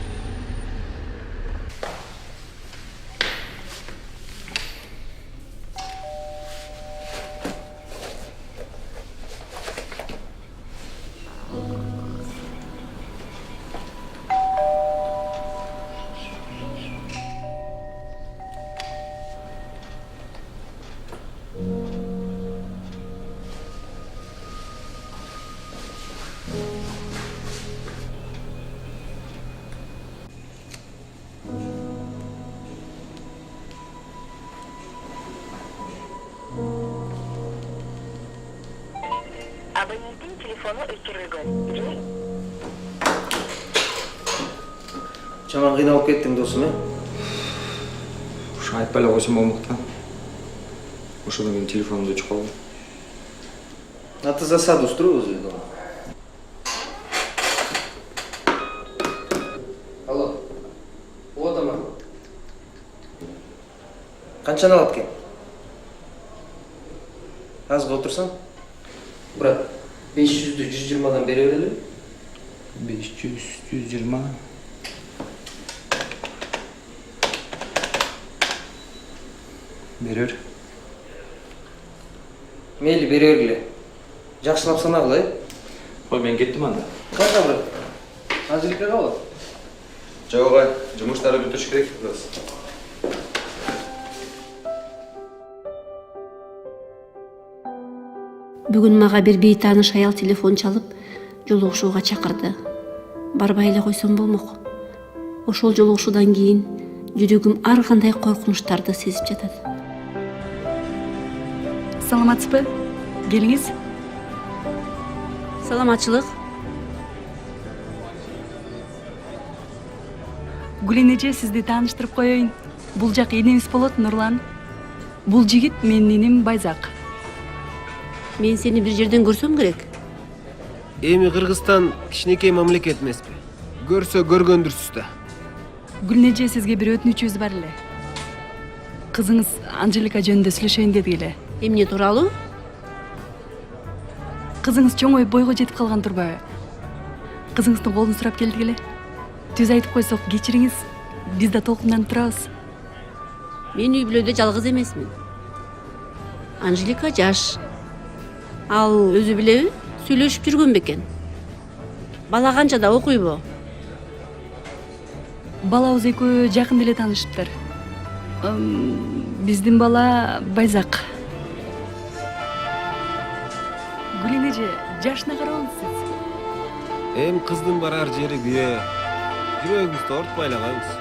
Абоненттин телефону өчүрүлгөн. Жаман кыйналып кеттиң досум, Ушу айтпай эле койсом болмок да. Ошодон кийин телефонумду өчүп калдым. Аты засаду устроил же дома. Алло. Вот ама. Канчаны алат экен? Азга отурсаң? Брат, 500'дü 120'dan beri verelim. 500, 120. Берер. Мейли берерле. Жакшылап санагыла. Ой, мен кеттим анда. Кайда брат? Анжелика калат? Жок ай, жумуштары бүтүш керек biraz. Бүгүн мага бир бейтааныш аял телефон чалып, жолугушууга чакырды. Барбай эле койсом болмок. Ошол жолугушуудан кийин жүрөгүм ар кандай коркунучтарды сезип жатат. Саламатсызбы? Келиңиз. Саламатчылык. Гүлен эже, сизди тааныштырып коеюн. Бул жак энемиз болот, Нурлан. Бул жигит менин энем Байзак. Мен сени бир жерден көрсөм керек. Эми Кыргызстан кичинекей мамлекет эмеспи? Көрсө көргөндүрсүз да. Гүлен эже, сизге бир өтүнүчүбүз бар эле. Кызыңыз Анжелика жөнүндө сүйлөшөйүн дедик эле. Эмне тууралуу? Кызыңыз чоңоюп бойго жетип калган турбайбы? Кызыңыздын колун сурап келдик эле. Түз айтып койсок, кечириңиз, биз да толкундан турабыз. Мен үй бүлөдө жалгыз эмесмин. Анжелика жаш. Ал өзү билеби, сүйлөшүп жүргөн бекен. Бала канчада, окуйбу? Балабыз экөө жакын эле таанышыптыр. Биздин бала Байзак. Гүлен эже, жашына карабаңыз сиз. Эми кыздын барар жери күйө. Жүрөгүңүздү ортпой эле коюңуз.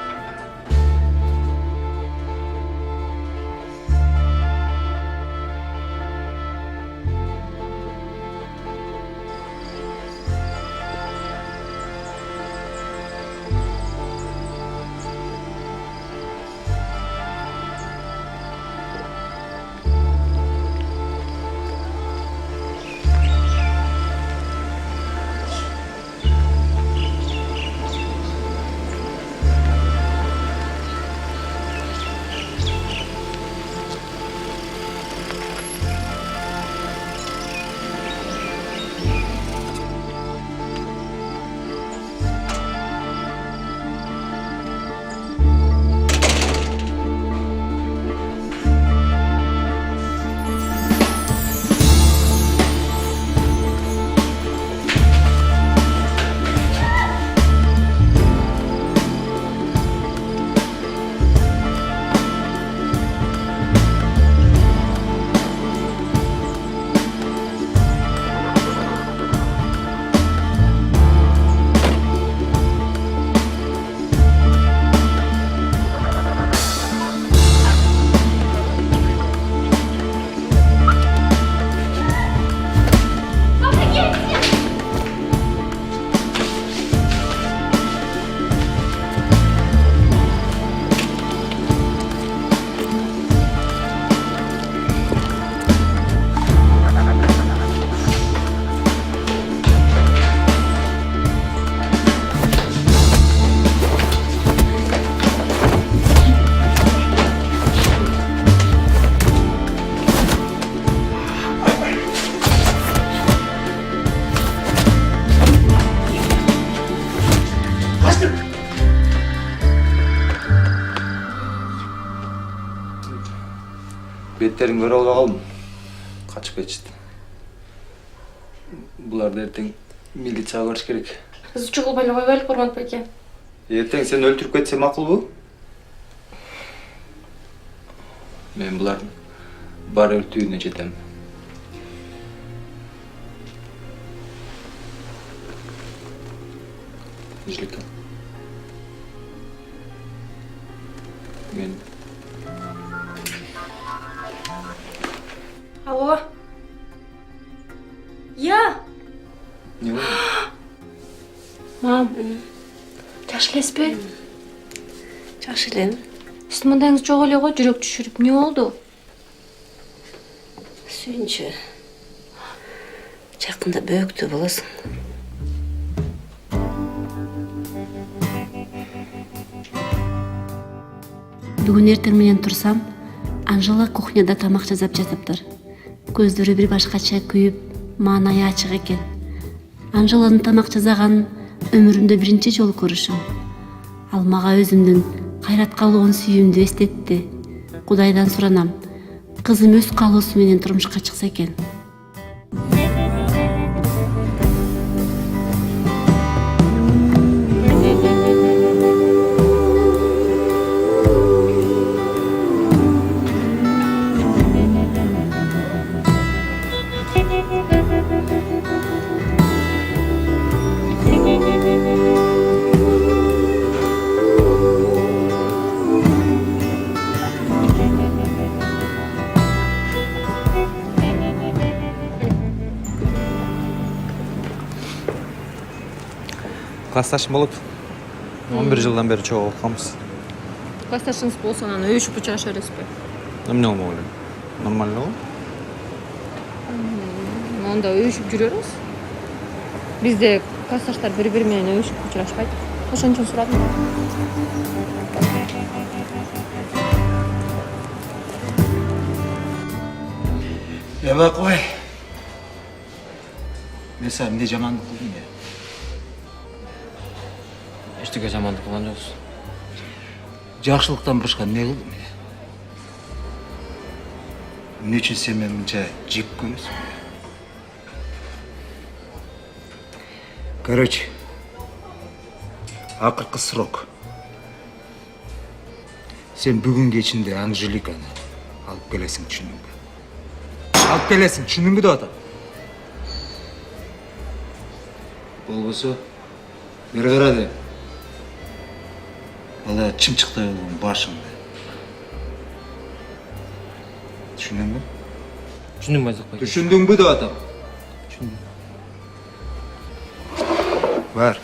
Беттерин көрө албай калдым. Качып кетишти. Буларды эртең милицияга барыш керек. Биз чогулбай эле койбойлук, Урмат байке. Эртең сен өлтүрүп кетсе макулбу? Мен булардын бар өлтүүнүнө жетем. Анжелика. Мен Алло. Я. не болду? Мам. Жакшы элесизби? Жакшы элем. Сиздин мындайыңыз жок эле го, жүрөк түшүрүп. Не болду? Сүйүнчү. Жакында бөөктө болосуң. Бүгүн эртең менен турсам, Анжела кухняда тамак жасап жатыптыр. Көздөрү бир башкача күйүп, маанайы ачык экен. Анжеланын тамак жасаганын өмүрүмдө биринчи жолу көрүшүм. Ал мага өзүмдүн кайрат калуун сүйүүмдү эстетти. Кудайдан суранам, кызым өз каалоосу менен турмушка чыкса экен. классташым болот. 11 жылдан бери чогуу окуганбыз. Классташыңыз болсо анан өбүшүп учурашып бересизби? Эмне болмок эле? Нормально го? Онда өбүшүп жүрөбүз. Бизде классташтар бири-бири менен өбүшүп учурашпайт. Ошон үчүн сурадым. Эбак ой. Мен сага эмне жамандык кылдым я? Эчтеке жамандык кылган жоксуз. Жакшылыктан башка эмне кылдым я? Эмне үчүн сен мени мынча жек көрөсүң? Короче, акыркы срок. Сен бүгүн кечинде Анжеликаны алып келесиң, түшүндүңбү? Алып келесиң, түшүндүңбү деп атам. Болбосо, бери кара де. Бала чымчыктай болгон башыңды. Түшүндүңбү? Түшүндүм Байзакбай. Түшүндүңбү деп атам. Түшүндүм. Бар.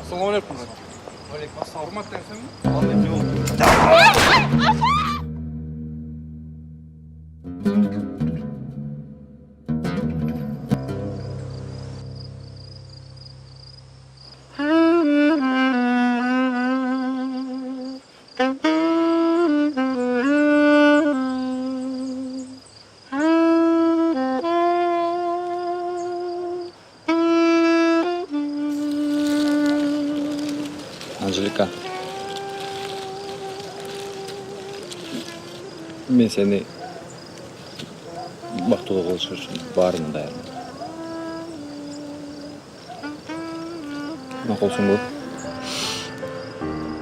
Assalomu alaykum. Alaykum assalom. Hurmatdaysizmi? Анжелика. Мен сени бактылуу кылыш үчүн баарына даярмын. Макулсуңбу?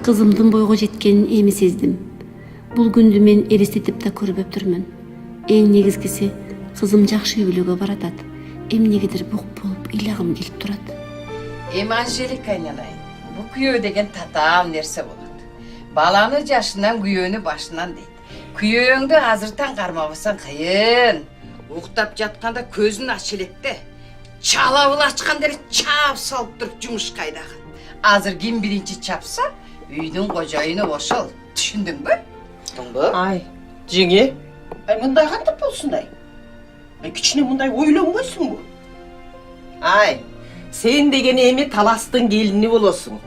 Кызымдын бойго жеткенин эми сездим. Бул күндү мен элестетип да көрбөп турмун. Эң негизгиси, кызым жакшы үй бүлөгө баратат. Эмнегедир бук болуп ыйлагым келип турат. Анжелика айналайын. Бу күйөө деген татаам нерсе болот. Баланы жашынан күйөөнү башынан дейт. Күйөөңдү азыртан кармабасаң кыйын. Уктап жатканда көзүн ач электе. Чалабыл ачканда эле чаап салып туруп жумушкайдагы. Азыр ким биринчи чапса, үйдүн кожоюну ошол. Түшүндүңбү? Ай, жеңе. Мындай кантип болсун ай? Кичине мындай ойлонбойсуңбу? Ай, сен деген эми таластын келини болосуң.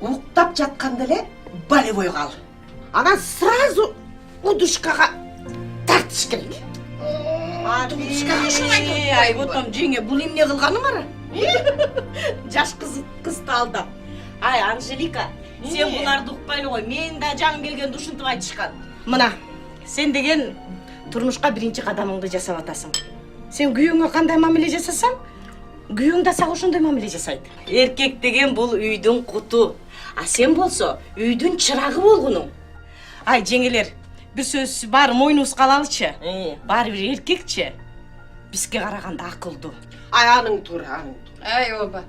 Уктап жатканда эле болевой кал. Анан сразу удушкага тартыш керек. Ай, потом жеңе, бул эмне кылганың ара? Жаш кызды алдап. Ай, Анжелика, сен буларды укпай эле кой. Мен да жаңы келгенде ушинтип айтышкан. Мына, сен деген турмушка биринчи кадамыңды жасап атасың. Сен күйөөңө кандай мамиле жасасаң, күйөөң да сага ошондой мамиле жасайт. Эркек деген бул үйдүн куту. А сен болсо үйдүн чырагы болгунуң. Ай, жеңелер, бир сөз баары мойнубузга алалычы. Баары бир эркекчи. Бизге караганда акылдуу. Ай, аның туура, аның туура. Ай, оба.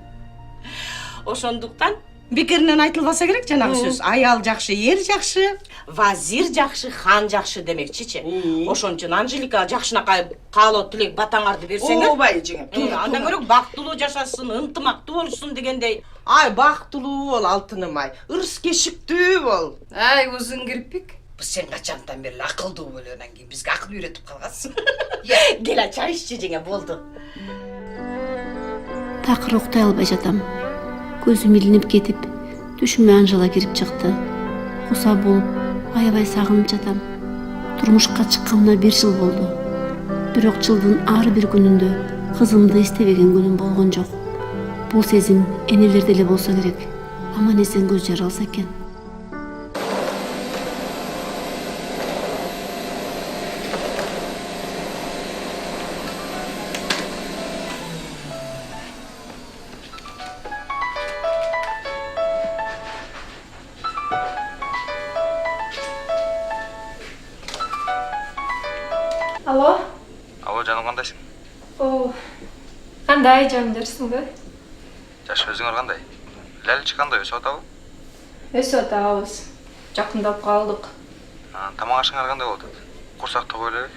Ошондуктан бекеринен айтылбаса керек жанагы сөз. Аял жакшы, эр жакшы, вазир жакшы, хан жакшы демекчичи. Ошон үчүн Анжелика жакшынакай каалоо тилек батаңарды берсеңер. Ообай жеңем. Туура, андан көрө бактылуу жашасын, ынтымактуу болушун дегендей. Ай, бактылуу бол алтыным ай. Ырыс кешиктүү бол. Ай, узун кирпик. Сен качантан бери акылдуу болуунан кийин бизге акыл үйрөтүп калгансың. Кел ачай иччи жеңе, болду. Такыр уктай албай жатам. Көзүм илинип кетип, түшүмө Анжела кирип чыкты. Куса болуп, аябай сагынып жатам. Турмушка чыкканына 1 жыл болду. Бирок жылдын ар бир күнүндө кызымды эстебеген күнүм болгон жок. Бул сезим энелерде эле болсо керек. Аман эсен көз жара алса экен. Алло, жаным, кандайсың? Кандай жан дерсиңби? Жаш өзүңөр кандай? Ләлич кандай өсүп атабы? Өсүп атабыз. Жакындап калдык. Тамак ашыңар кандай болуп атат? Курсак ток элеби?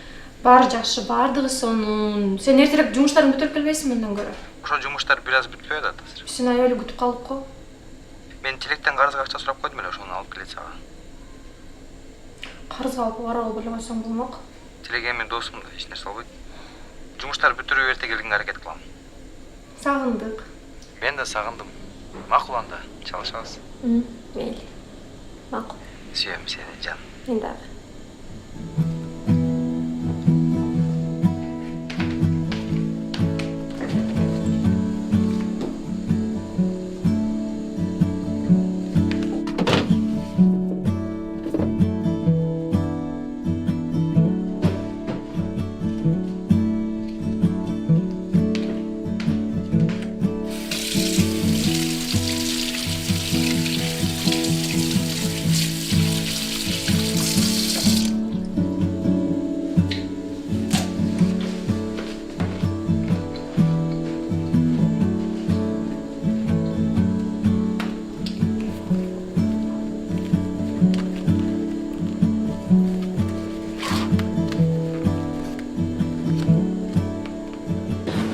Баары жакшы, баардыгы сонун. Сен эртерээк жумуштарың бүтүрүп келбейсиңби мындан көрө? Ошол жумуштар бир аз бүтпөй атат азыр. Сен аябай күтүп калып го. Мен Тилектен карызга акча сурап койдум эле, ошону алып келет сага. Карызга алып барабы беле койсоң болмок. Тилек эми досум да, эч нерсе болбойт. Жумуштар бүтүрүп эрте келгенге аракет кылам. Сагындык. Мен да сагындым. Макул анда, чалышабыз. Мейли. Макул. Сүйөм сени, жан. Мен дагы.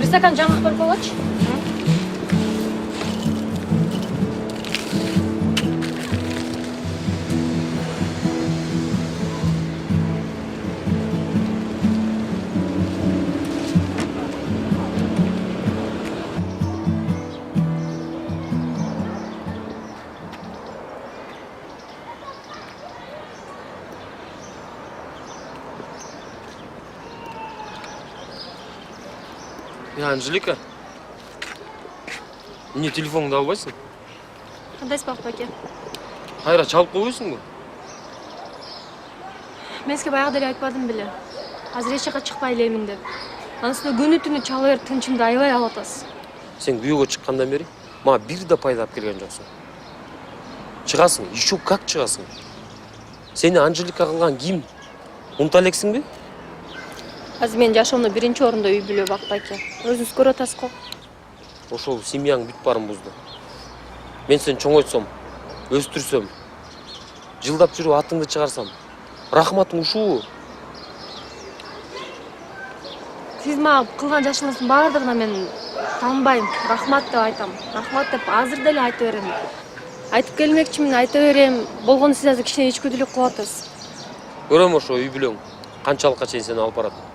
Bir стакан жаңылык берип койгочу. Анжелика, эмне телефонуңду албайсың? Кандай спак баке? Кайра чалып койбойсуңбу? Мен сизге баягы деле айтпадым беле. Азыр эч жака чыкпай элемин деп. Анын үстүнө күнү түнү чала берип тынчымды аябай алып атасыз. Сен күйөөгө чыккандан бери мага бир да пайда алып келген жоксуң. Чыгасың, еще как чыгасың? Сени Анжелика кылган ким? Унута элексиңби? Азыр менин жашоомдо биринчи орунда үй бүлө бакпайке. Өзүңүз көрүп атасыз го. Ошол семьяң бүт баарын бузду. Мен сени чоңойтсом, өстүрсөм, жылдап жүрүп атыңды чыгарсам, рахматың ушубу? Сиз мага кылган жакшылыгыңыздын баардыгына мен танбайм. Рахмат деп айтам. Рахмат деп азыр деле айта берем. Айтып келмекчимин, айта берем. Болгону сиз азыр кичине ичкүдүлүк кылып атасыз. Көрөм ошо үй бүлөң канчалыкка чейин сени алып барат.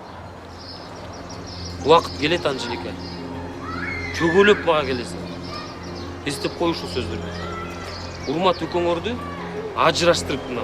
Убакыт келет, Анжелика. Чөгөлөп мага келесиң. Эстеп кой ушул сөздөрдү. Урмат экөөңөрдү ажыраштырыптын.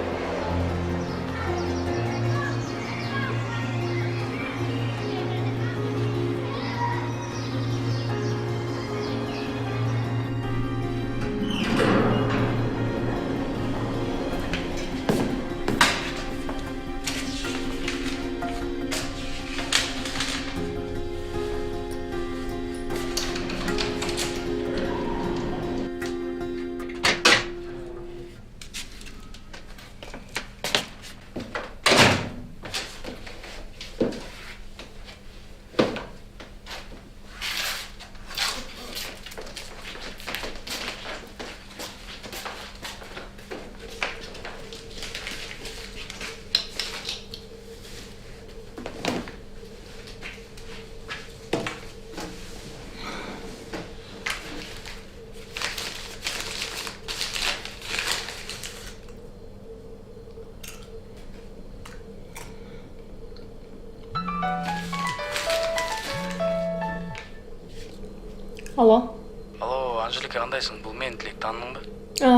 Алло. Алло, Анжелика кандайсың? Бул мен Тилек, таандыңбы?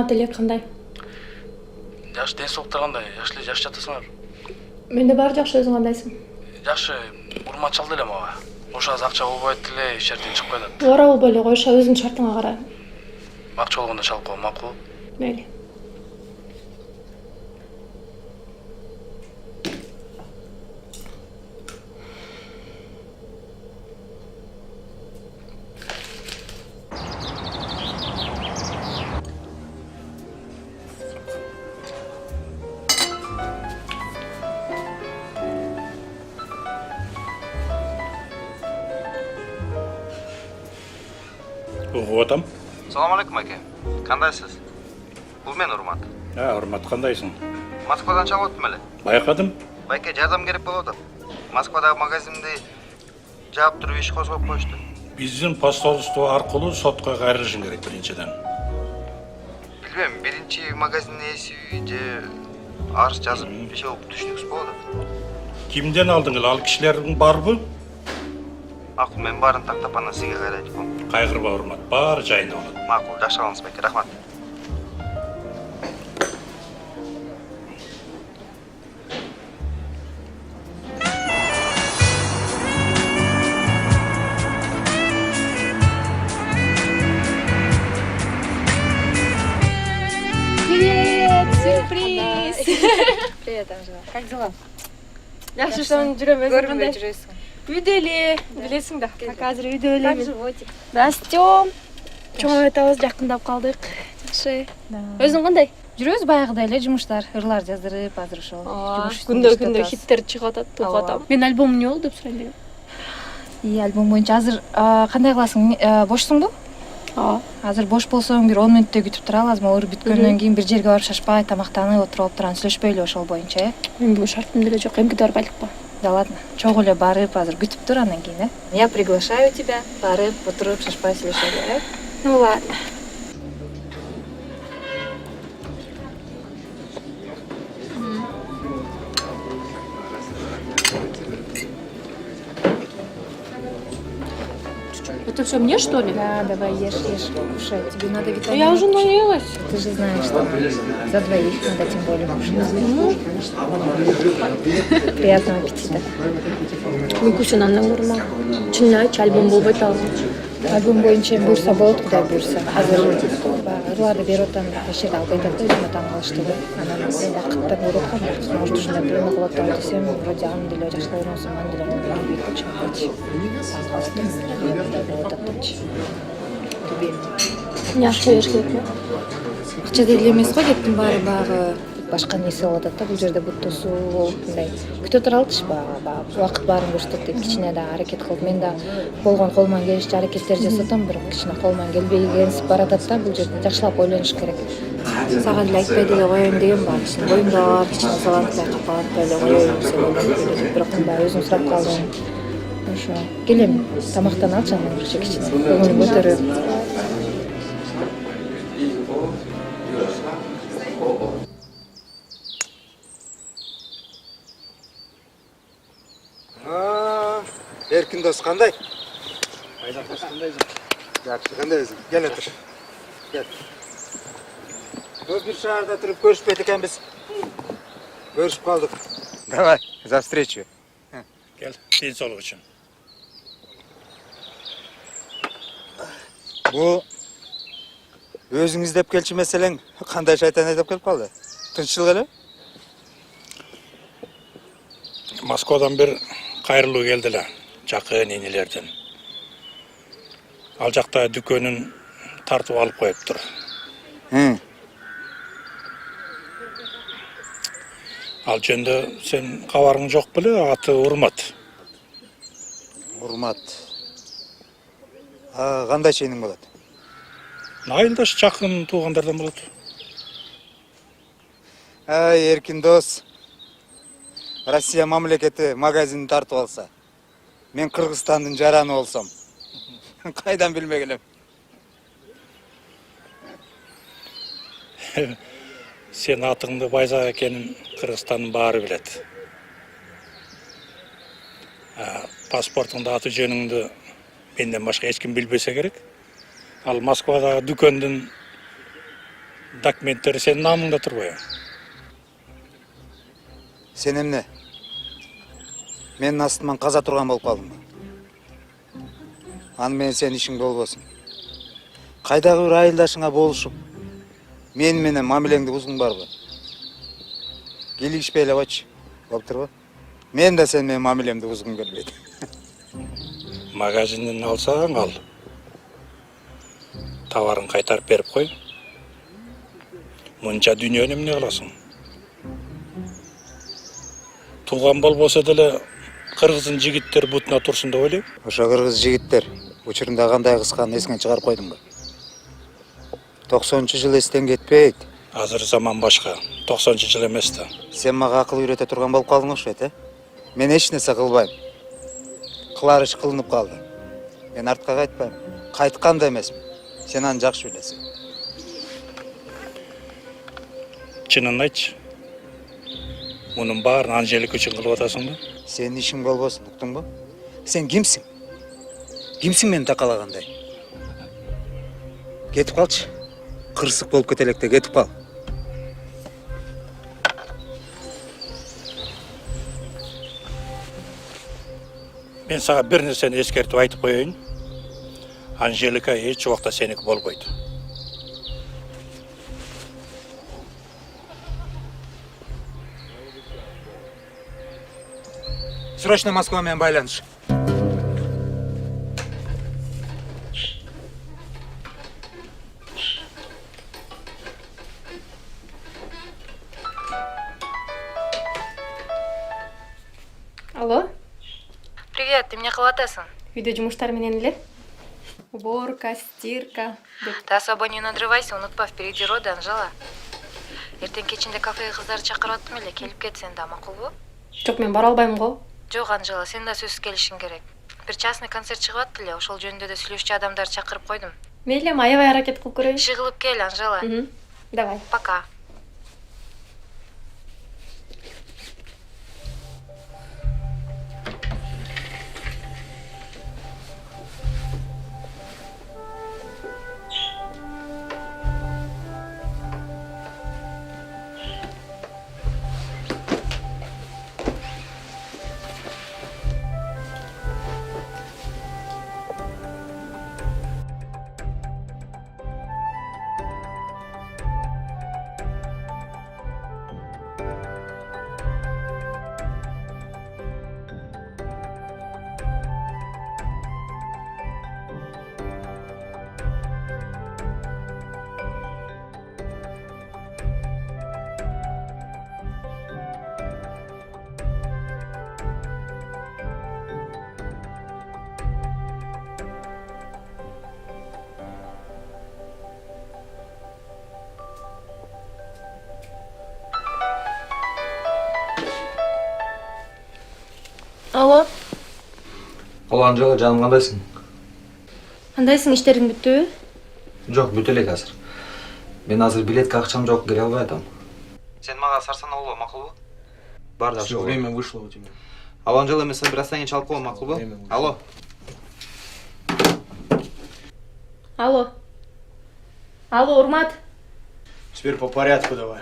Тилек кандай? Жаш ден соолуктар кандай? Жакшы эле жашап жатасыңар? Менде баары жакшы, өзүң кандайсың? Жакшы, урмат чалды эле мага. Ошо аз акча болбойт эле, иш жерден чыкпай атат. Ора болбой эле койшо, өзүңдүн шартыңа карай. Акча болгондо чалып кой, макул? Мейли. Угуп атам. Салам алейкум аке. Кандайсыз? Бул мен Урмат. Урмат, кандайсың? Москвадан чалып аттым эле. Байкадым. Байке, жардам керек болуп атат. Москвадагы магазинди жаап туруп иш козгоп коюшту. Биздин посольство аркылуу сотко кайрылышың керек биринчиден. Билбейм, биринчи магазиндин ээси же арыз жазып иши болуп түшүнүксүз болуп атат. Кимден алдың эле? Ал кишилердин барбы? Макул, мен баарын тактап анан сизге кайрайт болом. Кайгырба, Урмат. Баары жайында болот. Макул, жакшы калыңыз байке, рахмат. Привет, сюрприз. Привет, Анжела. Как дела? Yaxshi ishdan juraman. Көрінбей жүресің. Үйдө эле, билесиң да. Азыр үйдө эле. Как животик? Растем. Чоң айтабыз, жакындап калдык. Жакшы. Өзүң кандай? Жүрөбүз баягыдай эле жумуштар, ырлар жаздырып, азыр ошол. Күндө хиттер чыгып атат, окуп атам. Мен альбом эмне болду деп сурайын дегем. Альбом боюнча азыр кандай кыласың? Бошсуңбу? Азыр бош болсоң бир 10 мүнөттөй күтүп туралы, азыр оор бүткөндөн кийин бир жерге барып шашпай, тамактанып, отуруп алып туран сүйлөшпөйлү ошол боюнча, Мен бул шартым деле жок, эмгиде барып айлыкпа. Да ладно, чогуу эле барып, азыр күтүп тур андан кийин, Я приглашаю тебя, барып, отуруп, шашпай сүйлөшөлү, Ну ладно. Это все мне, что ли? Да, давай, ешь, кушай. Тебе надо витамины. Я уже наелась. Ты же знаешь, что за двоих надо тем более кушать. Приятного аппетита. Мүмкүн андан көрмө. Чынын айтчы, альбом болбойт ал. Альбом боюнча буйрса болот, Кудай буйрса. Азыр ырларды берип атам, эч жерде албай атат, өзүмө таң калышты го. Анан убакыттан көрүп аткам. Может, ушундай бир эме кылып атам десем, вроде аны деле жакшылап ойносом, аны деле билбейт болчу. Жакшы бериш керек. Акча деле эмес го, кеттин баары баягы башка нерсе болуп атат да, бул жерде буту суу болуп мындай күтө туралычы баягы убакыт баарын көрсөтөт деп кичине да аракет кылып, мен да болгон колуман келишче аракеттер жасап атам, бирок кичине колуман келбейгенсип баратат да, бул жерде жакшылап ойлонуш керек. Сага деле айтпай деле коеюн дегем бар, кичине боюмда бар, кичине салантпай, капалатпай эле коеюн десем ойлонуп, бирок мындай өзүң сурап калдың. Ошо, келем, тамактаналы анан бирче кичине көңүлүм көтөрүп. Эркин дос кандай? Кайда кандайсың? Жакшы, кандай өзүң? Кел отур. Кел. Көз бир шаарда туруп көрүшпөйт экенбиз. Көрүшүп калдык. Давай, за встречу. Кел, ден соолук үчүн. Бу өзүң издеп келчү маселең кандай шайтан айдап келип калды? Тынччылык эле? Москвадан бир кайрылуу келди эле, жакын энелерден. Ал жакта дүкөнүн тартып алып коюптур. Ал жөнүндө сен кабарың жок беле? Аты Урмат. Урмат. Кандай чейниң болот? Айылдаш жакын туугандардан болот. Эркин дос. Россия мамлекети магазин тартып алса, мен Кыргызстандын жараны болсом, кайдан билмек элем? Сен атыңды Байзак экенин Кыргызстандын баары билет. Паспортуңда аты жөнүңдү менден башка эч ким билбесе керек. Ал Москвадагы дүкөндүн документтери сенин намыңда турбайбы? Сен эмне? Менин астыман каза турган болуп калдың. Аны менен сен ишиң болбосун. Кайдагы бир айылдашыңа болушуп, мен менен мамилеңди бузгуң барбы? Килигишпей эле койчу. Болуптурбу? Мен да сен менен мамилемди бузгум келбейт. Магазинден алсаң ал. Товарын кайтарып берип кой. Мынча дүйнөнү эмне кыласың? Тууган болбосо деле кыргыздын жигиттери бутуна турсун деп ойлойм. Ошо кыргыз жигиттер Учурунда кандай кысканын эсиңен чыгарып койдуңбу? 90-жыл эстен кетпейт. Азыр заман башка. 90-жыл эмес да. Сен мага акыл үйрөтө турган болуп калдың окшойт, Мен эч нерсе кылбайм. Кылар иш кылынып калды. Мен артка кайтпайм. Кайткан да эмесмин. Сен аны жакшы билесиң. Чынын айтчы. Мунун баарын Анжелика үчүн кылып атасыңбы? Сенин ишиң болбосун, уктуңбу? Сен кимсиң? Кимсиң мени такалагандай? Кетип калчы. Кырсык болуп кете электе, кетип кал. Мен сага бир нерсени эскертип айтып коеюн. Анжелика эч убакта сеники болбойт. Срочно Москва менен байланыш. Алло, Привет, ты меня кылып атасың? үйдө жумуштар менен эле. Уборка, стирка. Ты особо не надрывайся, унутпа, впереди роды, Анжела. Эртең кечинде кафеге кыздарды чакырып аттым эле, келип кетсең да макулбу? Жок, мен бара албайм го. Жок, Анжела, сен да сөзсүз келишиң керек. Бир частный концерт чыгып атты эле, ошол жөнүндө да сүйлөшчү адамдарды чакырып койдум. Мейли, аябай аракет кылып көрөйүн. Иши кылып кел, Анжела. Давай. Пока. Алло, Ал Анжела, жаным, кандайсың? кандайсың, иштериң бүттүбү? Жок, бүтө элек азыр. Мен азыр билетке акчам жок, кире албай атам. Сен мага сарсана болбо, макулбу? Бар жакшы болот. Время вышло у тебя. Ал Анжела, мен сени бир аз кийин чалып коем, макулбу? Алло. Алло. Алло, Урмат. Теперь по порядку давай.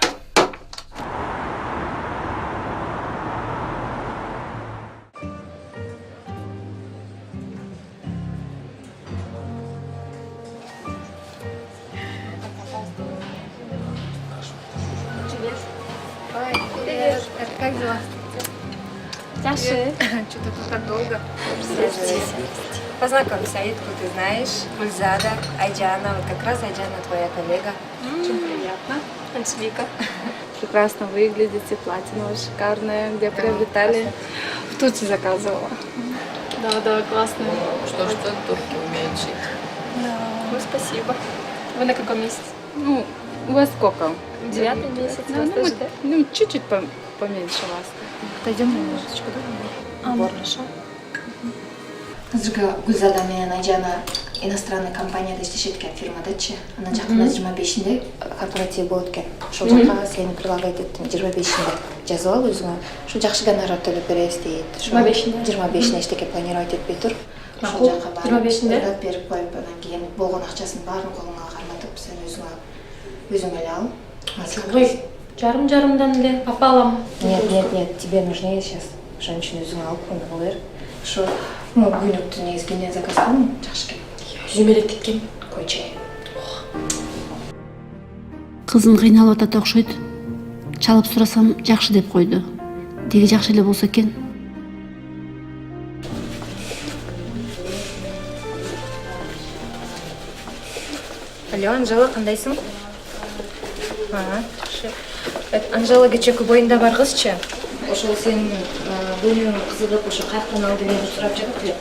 Привет. Как дела? Жакшы. Что-то тут так долго. Познакомься, Аидку ты знаешь, Гульзада, Айджана, вот как раз Айджана твоя коллега. Очень приятно. Анжелика. Прекрасно выглядите, платье у вас шикарное, где приобретали? В Турции заказывала. Да, классно. Что турки умеют жить. Да. Ну, спасибо. Вы на каком месяце? Ну, у вас сколько? 9-й месяц. Да, Вас тоже, да? ну, чуть-чуть поменьше вас. Отойдем немножечко, да? Хорошо. Азыркы Гүлзада менен Айжана иностранный компанияда иштешет экен, фирмадачы. Анан жакында 25-inde корпоратив болот экен. Ошол жакка сени предлагать эттим, 25-inde жазып ал өзүңө. Ошо жакшы гонорар төлөп беребиз дейт. 25-inde эчтеке планировать этпей тур. Ошол жакка барып 25-inde берип коюп, анан кийин болгон акчасын баарын колуңа карматып, сен өзүң эле ал. Ой, жарым-жарымдан эле папа алам. Нет, тебе нужнее сейчас. Ошон үчүн өзүң алып коюп кала бер. Ошо күнүктү негизи кийинен заказ кылдым, жакшы экен. Жүзүм элек кеткен. Койчу. Кызым кыйналып атат окшойт. Чалып сурасам жакшы деп койду. Деги жакшы эле болсо экен. Алло, Анжела, кандайсың? Жакшы. Анжела кечээкү боюнда бар кызчы. Ошол сен бөлүмүң кызыгып ошо каяктан алды деп сурап жатты.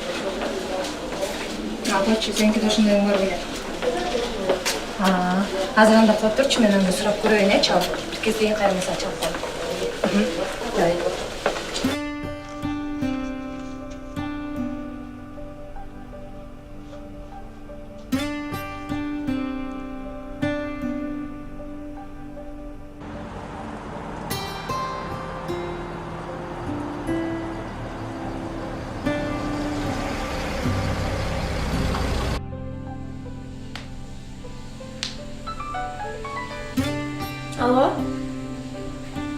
койчу, сеники ошондой бар беле. Азыр анда коюп турчу, мен анда сурап көрөйүн, чалып. Бир кезде эң кайрымаса чалып коем. Давай. Алло?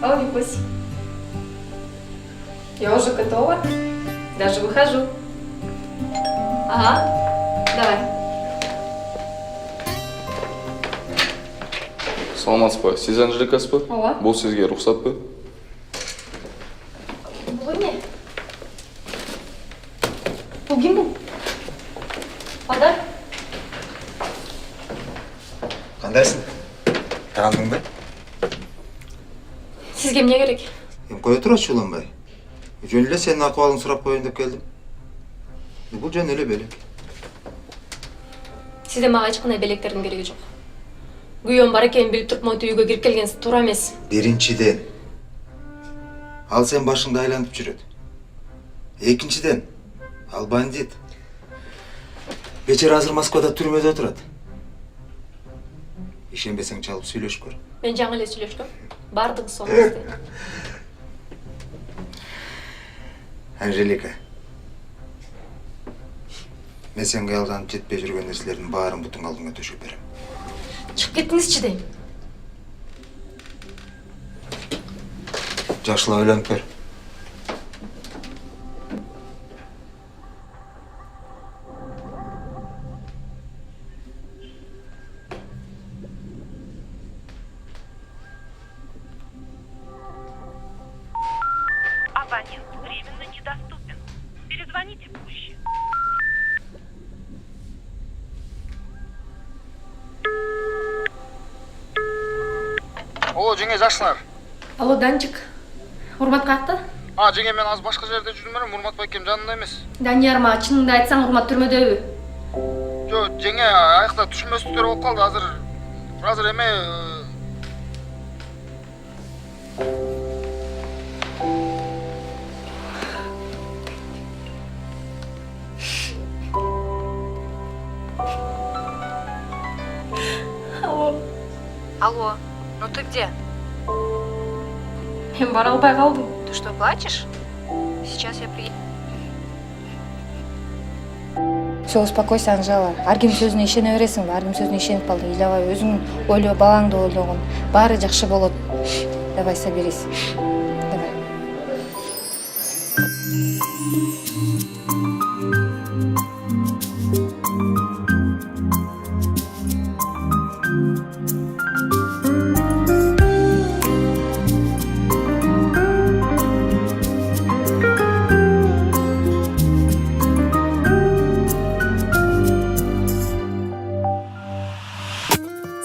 Алло, Викусь. Я уже готова. Даже выхожу. Ага, давай. Саламатсызбы, сиз Анжеликасызбы? Ооба. Бул сизге уруксатпы? Бул эмне? Бул ким бул? Подарок? Кандайсың? Таандыңбы? Сизге эмне керек? Кое турачы уланбай. Жөн эле сенин акыбалыңды сурап коеюн деп келдим. Бул жөн эле белек. Сизде мага эч кандай белектердин кереги жок. Күйөөм бар экенин билип туруп монтип үйгө кирип келгенсиз туура эмес. Биринчиден, ал сен башыңды айлантып жүрөт. Экинчиден, ал бандит. Бечер азыр Москвада түрмөдө отурат. Ишенбесең чалып сүйлөшүп көр. Мен жаңы эле сүйлөшкөм. Бардыгы сонун эстейт. Анжелика. Мен сенге алган жетпей жүргөн нерселердин баарын бутуң алдыңа төшөп берем. Чыгып кетиңизчи дейм. Жакшылап ойлонуп көр. Абонент временно недоступен. Перезвоните позже. О, жеңе жакшысыңар. Алло, Данчик. Урмат каякта? Жеңе, мен аз башка жерде жүрдүм элем, Урмат байкем жанында эмес. Данияр, мага чыныңды айтсаң, Урмат түрмөдөбү? Жок, жеңе, аякта түшүнбөстүктөр болуп калды. Азыр эме Алло, ну ты где? Мен бара албай калдым. Ты что, плачешь? Сейчас я приеду. Все, успокойся, Анжела. Ар ким сөзүнө ишене бересиңби? Ар ким сөзүнө ишенип калды. Ыйлабай, өзүң ойло, балаңды ойлогон. Баары жакшы болот. Давай, соберись. Давай.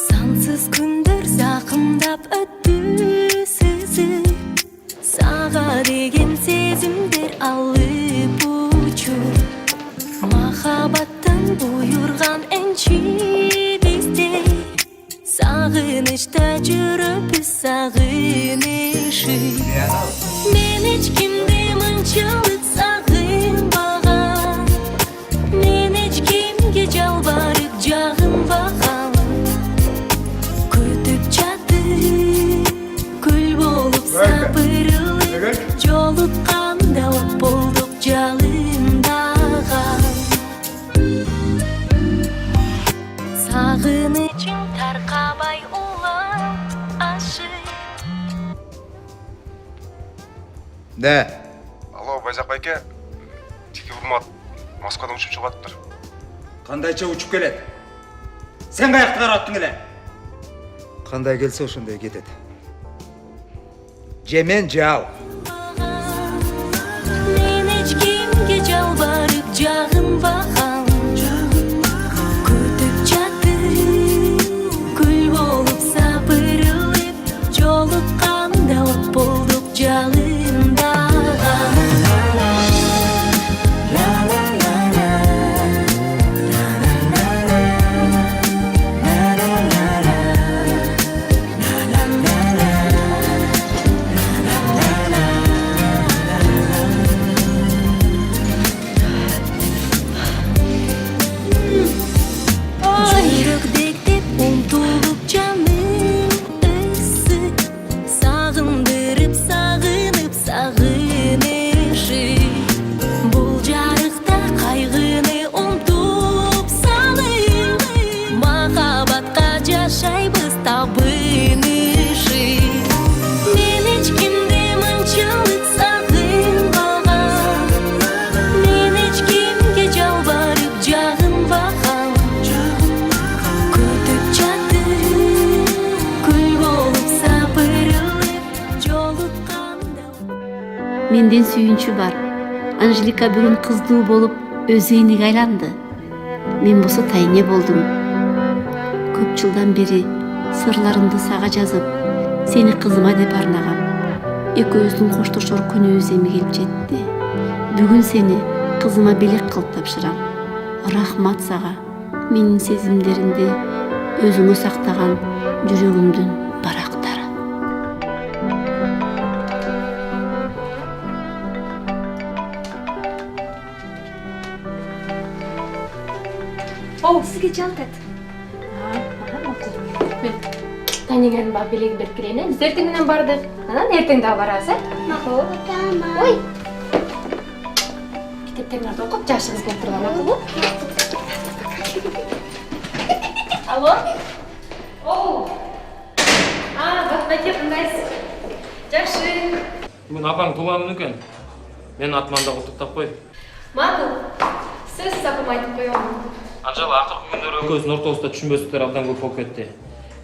Сансыз күндер зақымдап өтті сізіп, саға деген сезімдер алып ұшып, махаббаттан бұйырған әнші бізде, сағынышта жүріп біз сағынышып. Мен ешкімді мұншалық сағынбаған, мен ешкімге жалбарып жағынбаған. Сапырылып, жолыққанда от болдық жалындаған. Сағынышың тарқабай улан ашық. Да. Алло, Байзақ байке. Тике Урмат Москвадан учуп чыгып атыптыр. Кандайча учуп келет? Сен каякты караттың эле? Кандай келсе ошондой кетет. Жемен жау. Мен ешкімге жалбарып жағынбаған. Күтіп жатты, күл болып сапырылып, жолыққанда от болдық жалындаған. Menden sүйүнчү бар. Анжелика бүгүн кыздуу болуп өз эйниге айланды. Мен болсо тайне болдум. Көп жылдан бери сырларымды сага жазып, сени кызыма деп арнагам. Экөөбүздүн коштошор күнүбүз эми келип жетти. Бүгүн сени кызыма белек кылып тапшырам. Рахмат сага, менин сезимдеримди өзүңө сактаган жүрөгүмдүн барактары. О, сизге жалтат. Тайнеңердин бак белеги берип келейин. Биз эртең менен бардык. Анан эртең дагы барабыз, Макул. Ой. Китептериңерди окуп жашыгыз келип турган, макулбу? Алло? Оу. Батбайке, кандайсыз? Жакшы. Бүгүн апаң туулган күнү экен. Менин атыман да куттуктап кой. Макул. Сөзсүз апам айтып коем. Анжела, акыркы күндөрү экөөбүздүн ортобузда түшүнбөстүктөр абдан көп болуп кетти.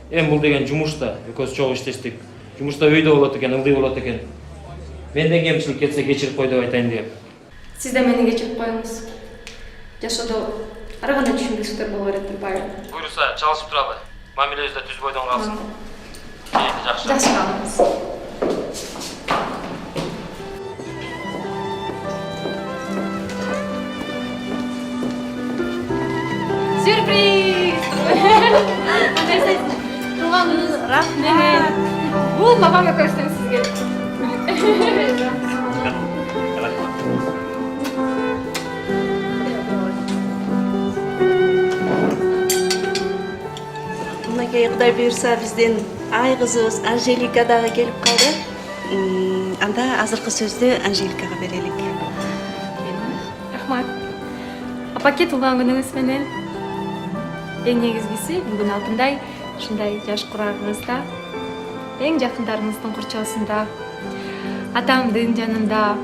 Эми бул деген жумушта, экөөбүз чогуу иштештик. Жумушта өйдө болот экен, ылдый болот экен. Менден кемчилик кетсе кечирип кой деп айтайын деп. Сиз да мени кечирип коюңуз. Жашоодо ар кандай түшүнбөстүктөр боло берет, турбайбы? Буюрса, чалышып туралы. Мамилебизде түз бойдон калсын. Жакшы. Жакшы калыңыз. Сюрприз! Туғаныңыз рахмет. Бул бабам экөөбүздөн сизге. Мынакей Кудай буйрса биздин ай кызыбыз Анжелика дагы келип калды. Анда азыркы сөздү Анжеликага берелик. Рахмат. Апаке туулган күнүңүз менен. Эң негизгиси бүгүн алтындай ушундай жаш курагыңызда, эң жакындарыңыздын курчоосунда, атамдын жанында,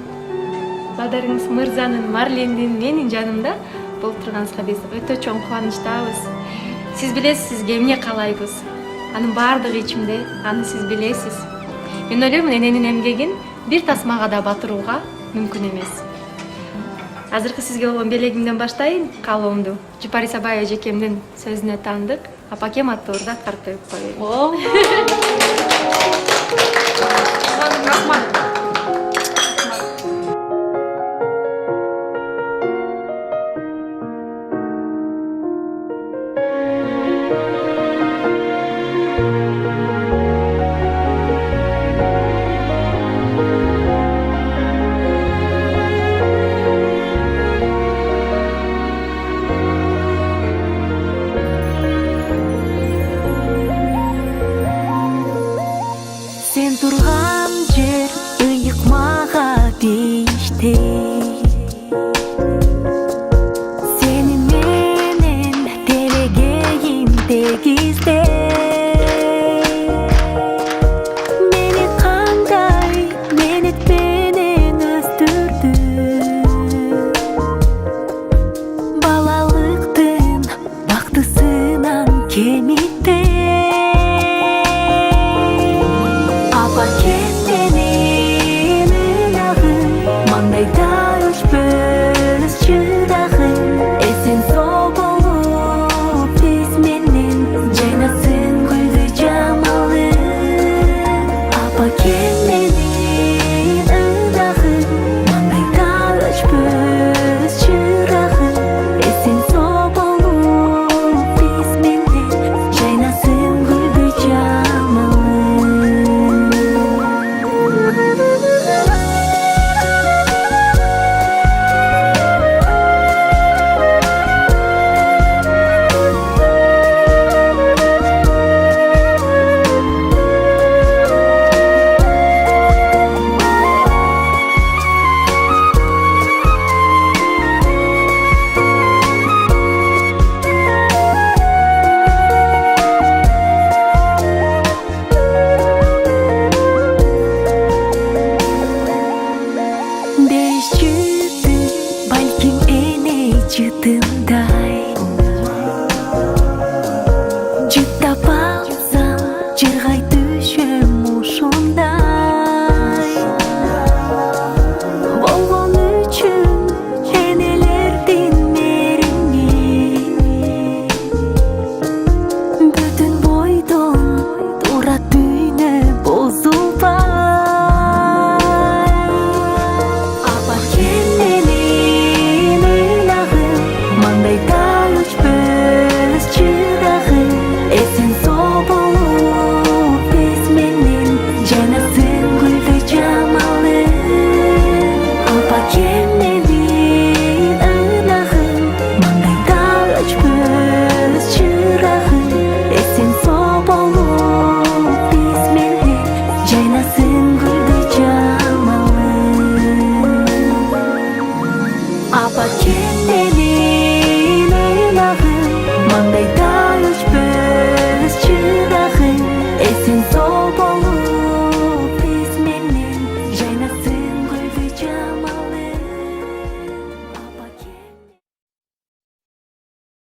бадарыңыз Мырзанын, Марлендин, менин жанымда болуп турганыңызга биз өтө чоң кубанычтабыз. Сиз билесиз, сизге эмне каалайбыз. Анын баардыгы ичимде, аны сиз билесиз. Мен ойлойм, эненин эмгегин бир тасмага да батырууга мүмкүн эмес. Азыркы сизге болгон белегимден баштайын каалоомду Жупари Сабай эжекемдин сөзүнө таандык апакем аттуу урду аткарып берип коеюн. Рахмат. Sen turgan yer ıyıkmağa değişti. Seni menen delegeyim degizde. Meni kanday menetmenen özdürdü. Balalıktın baktısınan kemitti. Apa kendini ayağın mandayda